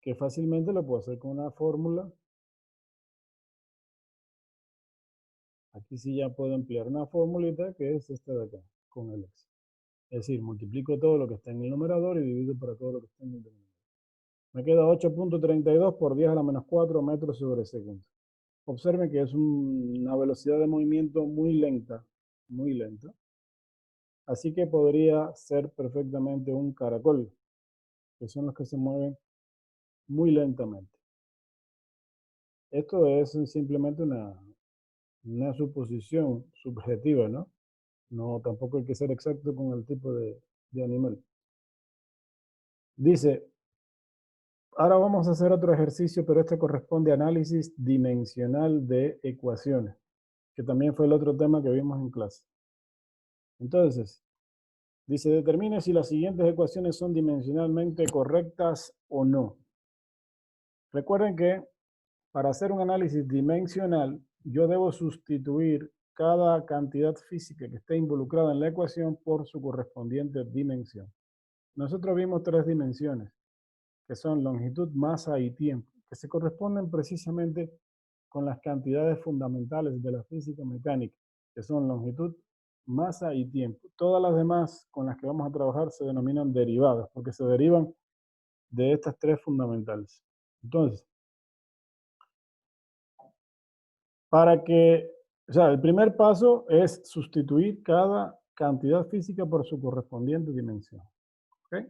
Speaker 1: Que fácilmente lo puedo hacer con una fórmula. Aquí sí ya puedo emplear una formulita que es esta de acá, con el x. Es decir, multiplico todo lo que está en el numerador y divido para todo lo que está en el denominador. Me queda 8.32 por 10 a la menos 4 metros sobre segundo. Observen que es una velocidad de movimiento muy lenta, muy lenta. Así que podría ser perfectamente un caracol, que son los que se mueven muy lentamente. Esto es simplemente una suposición subjetiva, ¿no? No, tampoco hay que ser exacto con el tipo de animal. Dice, ahora vamos a hacer otro ejercicio, pero este corresponde a análisis dimensional de ecuaciones, que también fue el otro tema que vimos en clase. Entonces, dice, determine si las siguientes ecuaciones son dimensionalmente correctas o no. Recuerden que para hacer un análisis dimensional, yo debo sustituir cada cantidad física que esté involucrada en la ecuación por su correspondiente dimensión. Nosotros vimos 3 dimensiones, que son longitud, masa y tiempo, que se corresponden precisamente con las cantidades fundamentales de la física mecánica, que son longitud, masa y tiempo. Todas las demás con las que vamos a trabajar se denominan derivadas, porque se derivan de estas tres fundamentales. Entonces, el primer paso es sustituir cada cantidad física por su correspondiente dimensión. ¿Ok?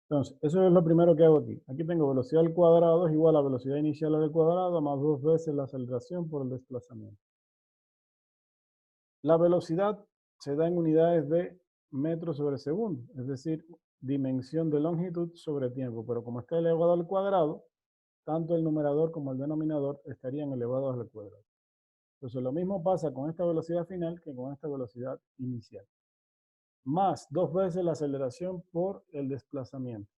Speaker 1: Entonces, eso es lo primero que hago aquí. Aquí tengo velocidad al cuadrado es igual a velocidad inicial al cuadrado más 2 veces la aceleración por el desplazamiento. La velocidad se da en unidades de metros sobre segundo, es decir, dimensión de longitud sobre tiempo, pero como está elevado al cuadrado, tanto el numerador como el denominador estarían elevados al cuadrado. Entonces, lo mismo pasa con esta velocidad final que con esta velocidad inicial. Más 2 veces la aceleración por el desplazamiento.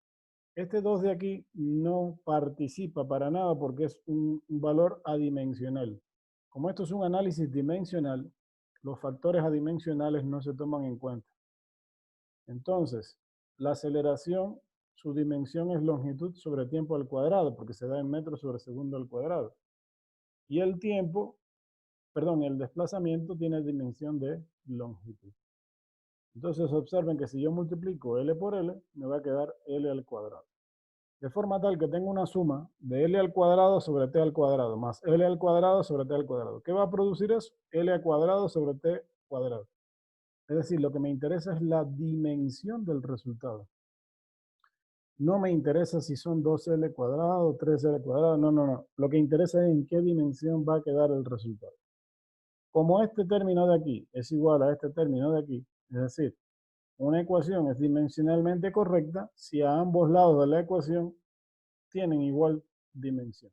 Speaker 1: Este 2 de aquí no participa para nada porque es un valor adimensional. Como esto es un análisis dimensional, los factores adimensionales no se toman en cuenta. Entonces, la aceleración, su dimensión es longitud sobre tiempo al cuadrado, porque se da en metros sobre segundo al cuadrado. Y el tiempo, perdón, el desplazamiento tiene dimensión de longitud. Entonces observen que si yo multiplico L por L, me va a quedar L al cuadrado. De forma tal que tengo una suma de L al cuadrado sobre T al cuadrado, más L al cuadrado sobre T al cuadrado. ¿Qué va a producir eso? L al cuadrado sobre T cuadrado. Es decir, lo que me interesa es la dimensión del resultado. No me interesa si son 2L cuadrado, 3L cuadrado, no. Lo que interesa es en qué dimensión va a quedar el resultado. Como este término de aquí es igual a este término de aquí, es decir, una ecuación es dimensionalmente correcta si a ambos lados de la ecuación tienen igual dimensión.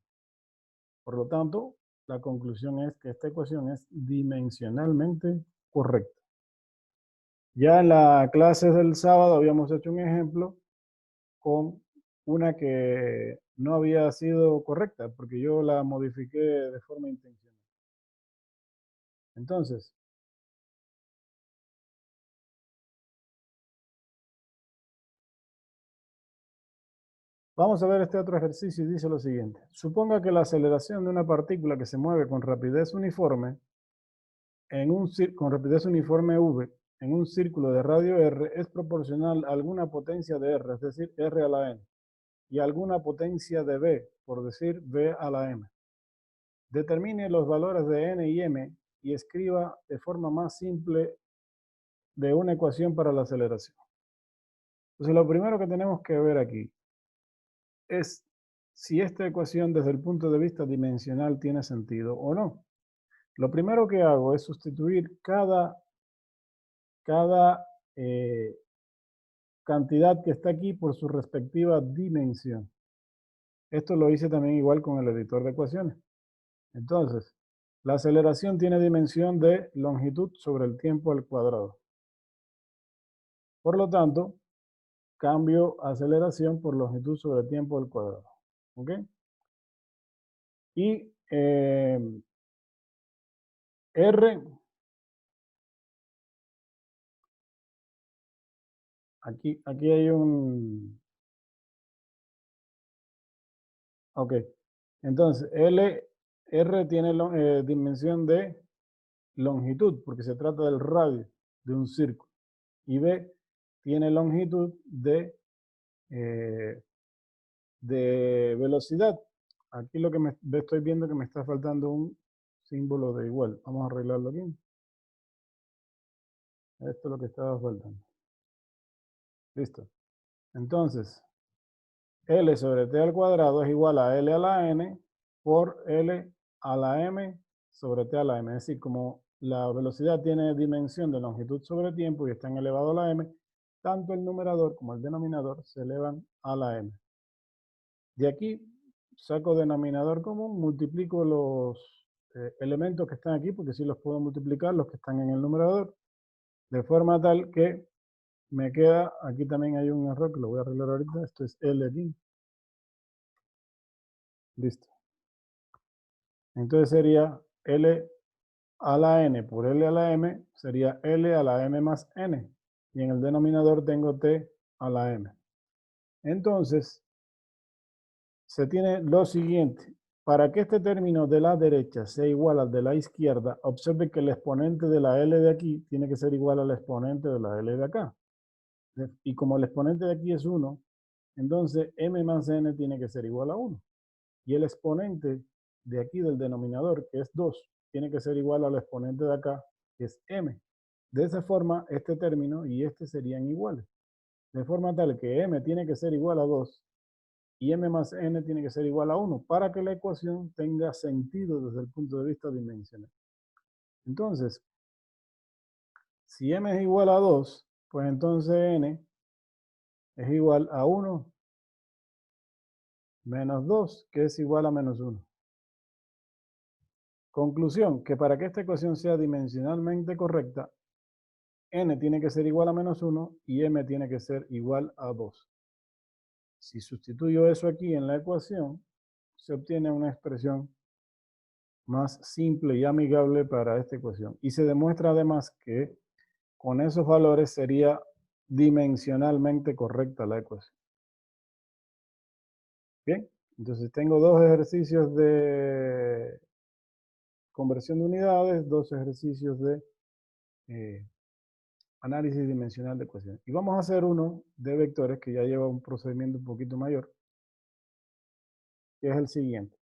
Speaker 1: Por lo tanto, la conclusión es que esta ecuación es dimensionalmente correcta. Ya en la clase del sábado habíamos hecho un ejemplo con una que no había sido correcta porque yo la modifiqué de forma intencional. Entonces, vamos a ver este otro ejercicio y dice lo siguiente. Suponga que la aceleración de una partícula que se mueve con rapidez uniforme con rapidez uniforme v en un círculo de radio r es proporcional a alguna potencia de r, es decir, r a la n, y a alguna potencia de v, por decir v a la m. Determine los valores de n y m y escriba de forma más simple de una ecuación para la aceleración. Entonces, lo primero que tenemos que ver aquí es si esta ecuación desde el punto de vista dimensional tiene sentido o no. Lo primero que hago es sustituir cada eh, cantidad que está aquí por su respectiva dimensión. Esto lo hice también igual con el editor de ecuaciones. Entonces, la aceleración tiene dimensión de longitud sobre el tiempo al cuadrado. Por lo tanto, cambio aceleración por longitud sobre tiempo al cuadrado. ¿Ok? Y R, aquí hay un... Ok. Entonces, R tiene dimensión de longitud, porque se trata del radio de un círculo. Y B tiene longitud eh, de velocidad. Aquí lo que estoy viendo que me está faltando un símbolo de igual. Vamos a arreglarlo aquí. Esto es lo que estaba faltando. Listo. Entonces, L sobre T al cuadrado es igual a L a la N por L a la M sobre T a la M. Es decir, como la velocidad tiene dimensión de longitud sobre tiempo y está en elevado a la M, tanto el numerador como el denominador se elevan a la M. De aquí saco denominador común, multiplico los elementos que están aquí, porque sí los puedo multiplicar, los que están en el numerador, de forma tal que me queda, aquí también hay un error que lo voy a arreglar ahorita, esto es L aquí. Listo. Entonces sería L a la N por L a la M, sería L a la M más N. Y en el denominador tengo T a la M. Entonces, se tiene lo siguiente. para que este término de la derecha sea igual al de la izquierda, observe que el exponente de la L de aquí tiene que ser igual al exponente de la L de acá. Y como el exponente de aquí es 1, entonces m más n tiene que ser igual a 1. Y el exponente de aquí del denominador, que es 2, tiene que ser igual al exponente de acá, que es m. De esa forma, este término y este serían iguales. De forma tal que m tiene que ser igual a 2 y m más n tiene que ser igual a 1 para que la ecuación tenga sentido desde el punto de vista dimensional. Entonces, si m es igual a 2, pues entonces n es igual a 1 menos 2, que es igual a menos 1. Conclusión, que para que esta ecuación sea dimensionalmente correcta, n tiene que ser igual a menos 1 y m tiene que ser igual a 2. Si sustituyo eso aquí en la ecuación, se obtiene una expresión más simple y amigable para esta ecuación. Y se demuestra además que con esos valores sería dimensionalmente correcta la ecuación. Bien, entonces tengo dos ejercicios de conversión de unidades, dos ejercicios de análisis dimensional de ecuaciones. Y vamos a hacer uno de vectores que ya lleva un procedimiento un poquito mayor, que es el siguiente.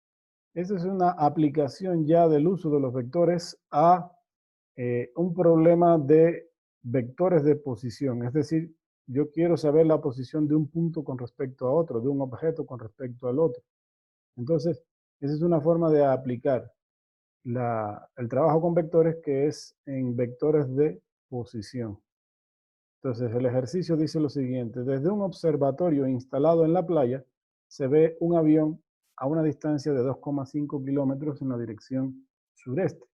Speaker 1: Esta es una aplicación ya del uso de los vectores a un problema de vectores de posición. Es decir, yo quiero saber la posición de un punto con respecto a otro, de un objeto con respecto al otro. Entonces, esa es una forma de aplicar el trabajo con vectores que es en vectores de posición. Entonces, el ejercicio dice lo siguiente: desde un observatorio instalado en la playa, se ve un avión a una distancia de 2,5 kilómetros en la dirección sureste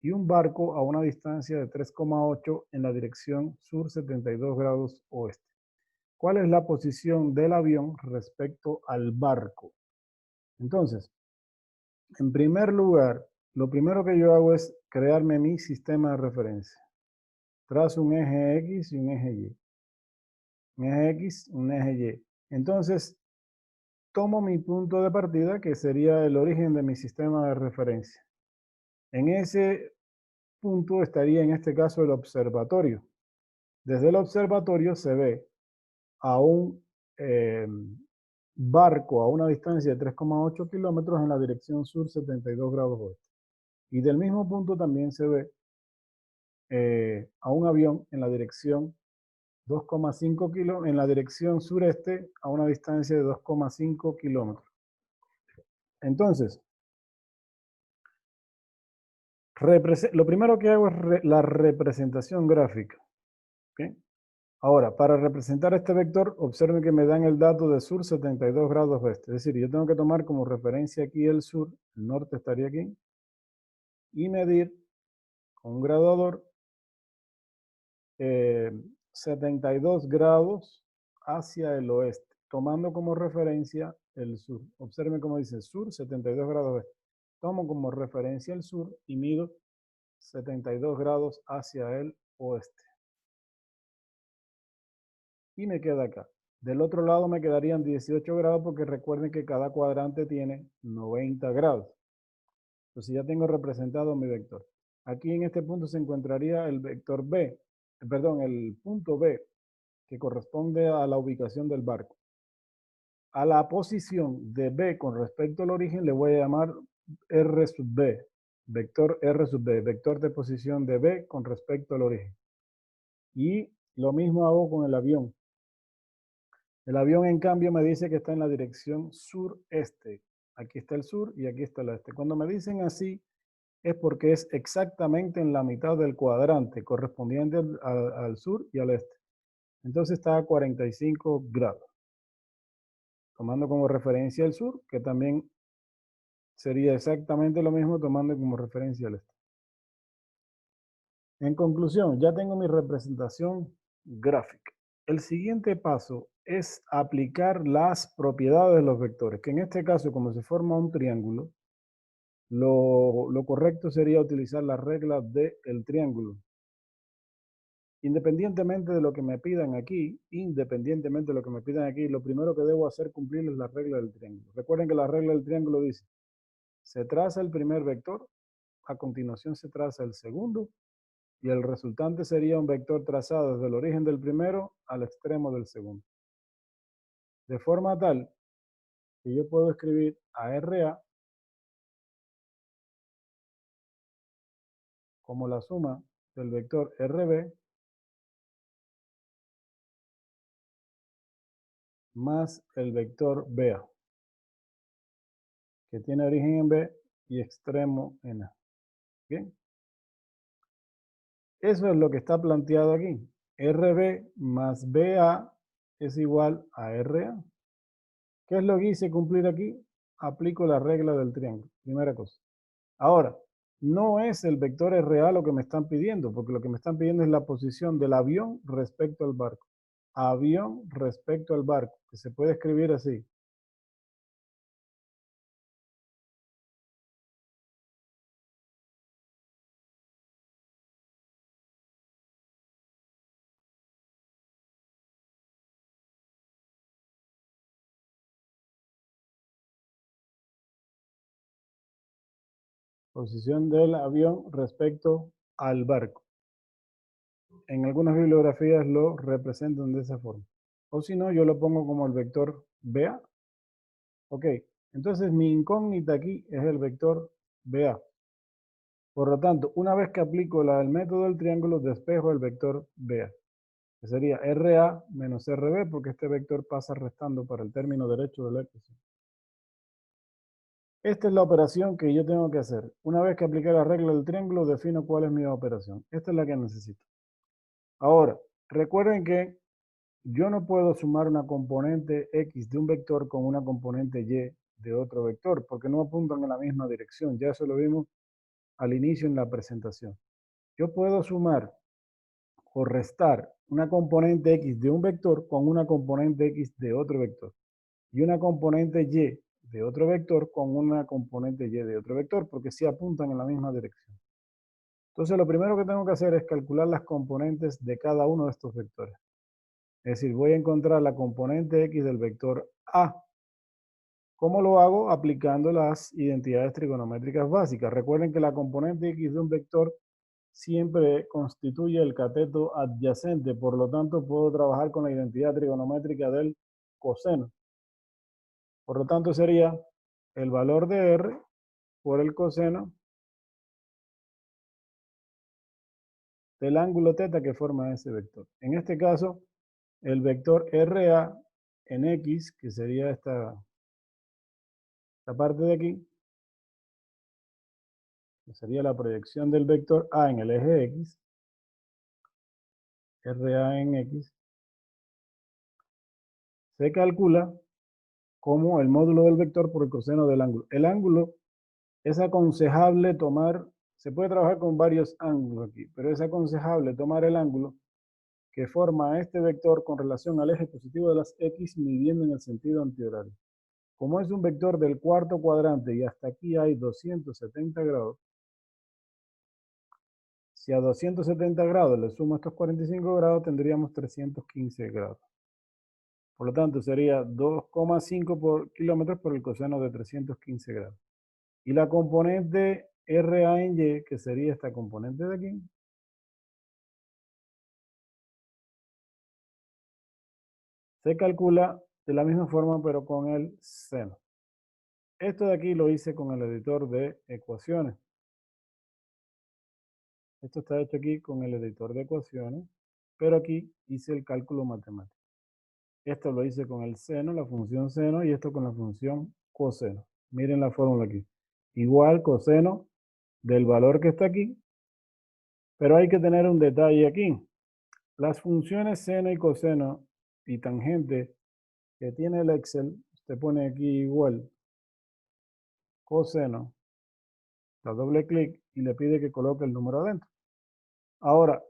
Speaker 1: y un barco a una distancia de 3,8 en la dirección sur 72 grados oeste. ¿Cuál es la posición del avión respecto al barco? Entonces, en primer lugar, lo primero que yo hago es crearme mi sistema de referencia. Trazo un eje X y un eje Y. Un eje X, un eje Y. Entonces, tomo mi punto de partida, que sería el origen de mi sistema de referencia. En ese punto estaría en este caso el observatorio. Desde el observatorio se ve a un barco a una distancia de 3,8 kilómetros en la dirección sur 72 grados oeste. Y del mismo punto también se ve a un avión en la dirección 2,5 kilómetros, en la dirección sureste a una distancia de 2,5 kilómetros. Entonces, lo primero que hago es la representación gráfica. ¿Okay? Ahora, para representar este vector, observen que me dan el dato de sur 72 grados oeste. Es decir, yo tengo que tomar como referencia aquí el sur, el norte estaría aquí, y medir con un graduador 72 grados hacia el oeste, tomando como referencia el sur. Observen cómo dice sur 72 grados oeste. Tomo como referencia el sur y mido 72 grados hacia el oeste. Y me queda acá. Del otro lado me quedarían 18 grados porque recuerden que cada cuadrante tiene 90 grados. Entonces ya tengo representado mi vector. Aquí en este punto se encontraría el vector B, perdón, el punto B, que corresponde a la ubicación del barco. A la posición de B con respecto al origen le voy a llamar R sub B, vector R sub B, vector de posición de B con respecto al origen. Y lo mismo hago con el avión. El avión, en cambio, me dice que está en la dirección sureste. Aquí está el sur y aquí está el este. Cuando me dicen así, es porque es exactamente en la mitad del cuadrante, correspondiente al sur y al este. Entonces está a 45 grados. Tomando como referencia el sur, que también sería exactamente lo mismo tomando como referencia el este. En conclusión, ya tengo mi representación gráfica. El siguiente paso es aplicar las propiedades de los vectores, que en este caso, como se forma un triángulo, lo correcto sería utilizar la regla del triángulo. Independientemente de lo que me pidan aquí, lo primero que debo hacer cumplir es la regla del triángulo. Recuerden que la regla del triángulo dice Se traza el primer vector, a continuación se traza el segundo, y el resultante sería un vector trazado desde el origen del primero al extremo del segundo. De forma tal que yo puedo escribir a RA como la suma del vector RB más el vector BA, que tiene origen en B y extremo en A. Bien, eso es lo que está planteado aquí. RB más BA es igual a RA. ¿Qué es lo que hice cumplir aquí? Aplico la regla del triángulo, primera cosa. Ahora, no es el vector RA lo que me están pidiendo, porque lo que me están pidiendo es la posición del avión respecto al barco. Avión respecto al barco, que se puede escribir así. Posición del avión respecto al barco. En algunas bibliografías lo representan de esa forma. O si no, yo lo pongo como el vector BA. Ok, entonces mi incógnita aquí es el vector BA. Por lo tanto, una vez que aplico el método del triángulo, despejo el vector BA, que sería RA menos RB, porque este vector pasa restando para el término derecho de la ecuación. Esta es la operación que yo tengo que hacer. Una vez que aplique la regla del triángulo, defino cuál es mi operación. Esta es la que necesito. Ahora, recuerden que yo no puedo sumar una componente X de un vector con una componente Y de otro vector, porque no apuntan en la misma dirección. Ya eso lo vimos al inicio en la presentación. Yo puedo sumar o restar una componente X de un vector con una componente X de otro vector y una componente Y de otro vector con una componente Y de otro vector, porque sí apuntan en la misma dirección. Entonces, lo primero que tengo que hacer es calcular las componentes de cada uno de estos vectores. Es decir, voy a encontrar la componente X del vector A. ¿Cómo lo hago? Aplicando las identidades trigonométricas básicas. Recuerden que la componente X de un vector siempre constituye el cateto adyacente, por lo tanto puedo trabajar con la identidad trigonométrica del coseno. Por lo tanto sería el valor de R por el coseno del ángulo θ que forma ese vector. En este caso, el vector RA en X, que sería esta parte de aquí, que sería la proyección del vector A en el eje X, RA en X, se calcula como el módulo del vector por el coseno del ángulo. El ángulo es aconsejable tomar, se puede trabajar con varios ángulos aquí, pero es aconsejable tomar el ángulo que forma este vector con relación al eje positivo de las X midiendo en el sentido antihorario. Como es un vector del cuarto cuadrante y hasta aquí hay 270 grados, si a 270 grados le sumo estos 45 grados, tendríamos 315 grados. Por lo tanto, sería 2,5 por kilómetros por el coseno de 315 grados. Y la componente RA en Y, que sería esta componente de aquí, se calcula de la misma forma, pero con el seno. Esto de aquí lo hice con el editor de ecuaciones. Esto está hecho aquí con el editor de ecuaciones, pero aquí hice el cálculo matemático. Esto lo hice con el seno, la función seno, y esto con la función coseno. Miren la fórmula aquí. Igual coseno del valor que está aquí, pero hay que tener un detalle aquí. Las funciones seno y coseno y tangente que tiene el Excel, usted pone aquí igual coseno, da doble clic y le pide que coloque el número adentro. Ahora,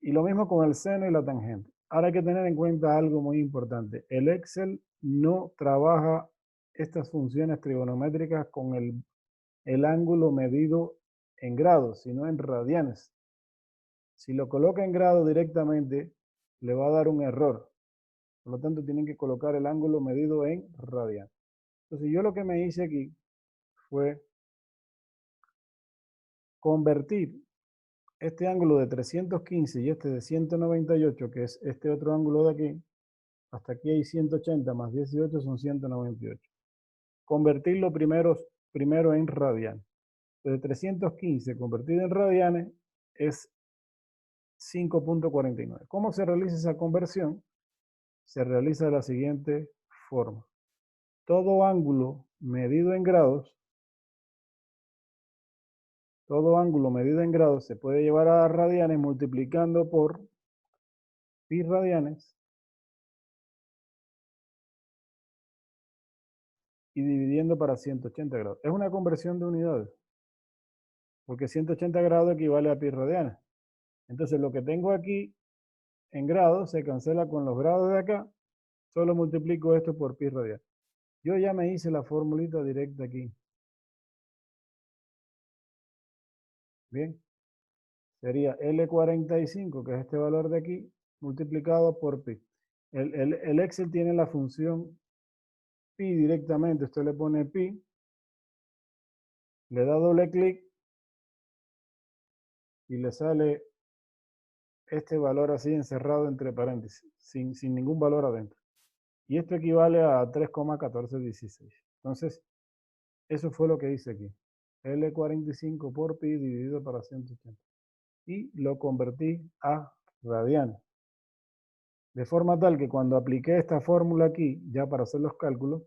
Speaker 1: y lo mismo con el seno y la tangente. Ahora hay que tener en cuenta algo muy importante. El Excel no trabaja estas funciones trigonométricas con el ángulo medido en grados, sino en radianes. Si lo coloca en grado directamente, le va a dar un error. Por lo tanto, tienen que colocar el ángulo medido en radianes. Entonces, yo lo que me hice aquí fue convertir este ángulo de 315 y este de 198, que es este otro ángulo de aquí, hasta aquí hay 180 más 18 son 198. Convertirlo primero en radianes. Entonces 315 convertido en radianes es 5.49. ¿Cómo se realiza esa conversión? Se realiza de la siguiente forma. Todo ángulo medido en grados se puede llevar a radianes multiplicando por pi radianes y dividiendo para 180 grados. Es una conversión de unidades, porque 180 grados equivale a pi radianes. Entonces lo que tengo aquí en grados se cancela con los grados de acá, solo multiplico esto por pi radianes. Yo ya me hice la formulita directa aquí. Bien, sería L45, que es este valor de aquí, multiplicado por pi. El Excel tiene la función pi directamente. Usted le pone pi, le da doble clic y le sale este valor así encerrado entre paréntesis, sin ningún valor adentro. Y esto equivale a 3,1416. Entonces, eso fue lo que hice aquí. L45 por pi dividido para 180. Y lo convertí a radianes. De forma tal que cuando apliqué esta fórmula aquí, ya para hacer los cálculos,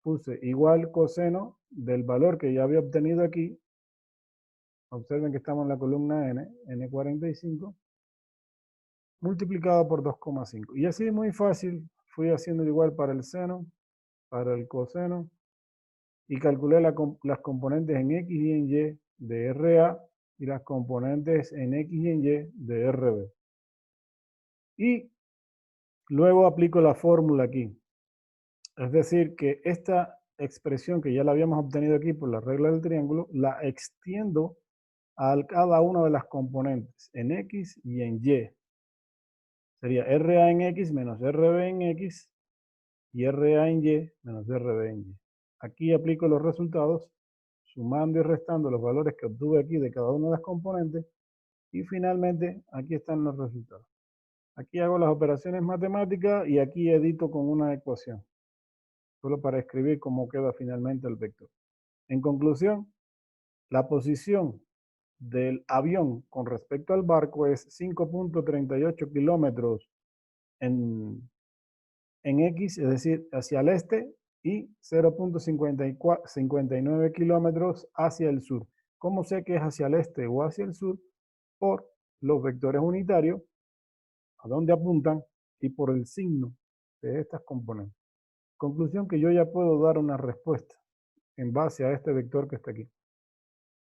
Speaker 1: puse igual coseno del valor que ya había obtenido aquí. Observen que estamos en la columna n, n45, multiplicado por 2,5. Y así es muy fácil, fui haciendo igual para el seno, para el coseno, y calculé las componentes en X y en Y de RA y las componentes en X y en Y de RB. Y luego aplico la fórmula aquí. Es decir, que esta expresión que ya la habíamos obtenido aquí por la regla del triángulo, la extiendo a cada una de las componentes en X y en Y. Sería RA en X menos RB en X y RA en Y menos RB en Y. Aquí aplico los resultados, sumando y restando los valores que obtuve aquí de cada una de las componentes, y finalmente aquí están los resultados. Aquí hago las operaciones matemáticas y aquí edito con una ecuación, solo para escribir cómo queda finalmente el vector. En conclusión, la posición del avión con respecto al barco es 5.38 kilómetros en X, es decir, hacia el este, y 0.59 kilómetros hacia el sur. ¿Cómo sé que es hacia el este o hacia el sur? Por los vectores unitarios, a dónde apuntan, y por el signo de estas componentes. Conclusión que yo ya puedo dar una respuesta en base a este vector que está aquí,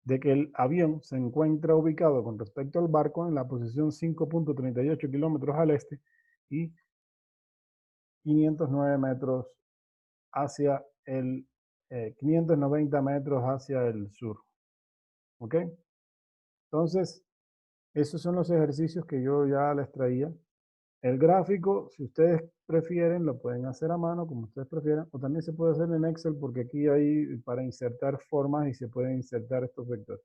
Speaker 1: de que el avión se encuentra ubicado con respecto al barco en la posición 5.38 kilómetros al este y 509 metros hacia el 590 metros hacia el sur. ¿Ok? Entonces, esos son los ejercicios que yo ya les traía. El gráfico, si ustedes prefieren, lo pueden hacer a mano, como ustedes prefieran, o también se puede hacer en Excel, porque aquí hay para insertar formas y se pueden insertar estos vectores.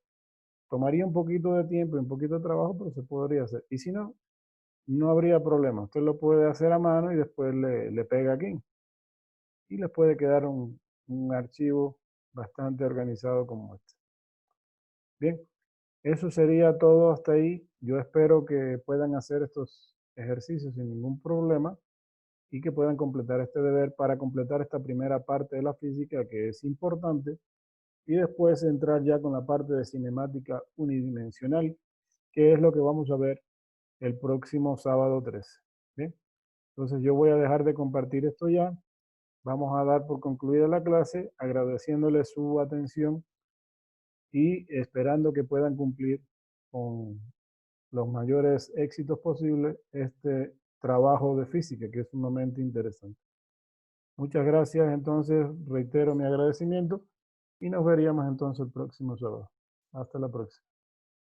Speaker 1: Tomaría un poquito de tiempo y un poquito de trabajo, pero se podría hacer. Y si no, no habría problema. Usted lo puede hacer a mano y después le pega aquí. Y les puede quedar un archivo bastante organizado como este. Bien, eso sería todo hasta ahí. Yo espero que puedan hacer estos ejercicios sin ningún problema y que puedan completar este deber para completar esta primera parte de la física, que es importante, y después entrar ya con la parte de cinemática unidimensional, que es lo que vamos a ver el próximo sábado 13. ¿Bien? Entonces yo voy a dejar de compartir esto ya. Vamos a dar por concluida la clase, agradeciéndole su atención y esperando que puedan cumplir con los mayores éxitos posibles este trabajo de física, que es sumamente interesante. Muchas gracias, entonces reitero mi agradecimiento y nos veríamos entonces el próximo sábado. Hasta la próxima.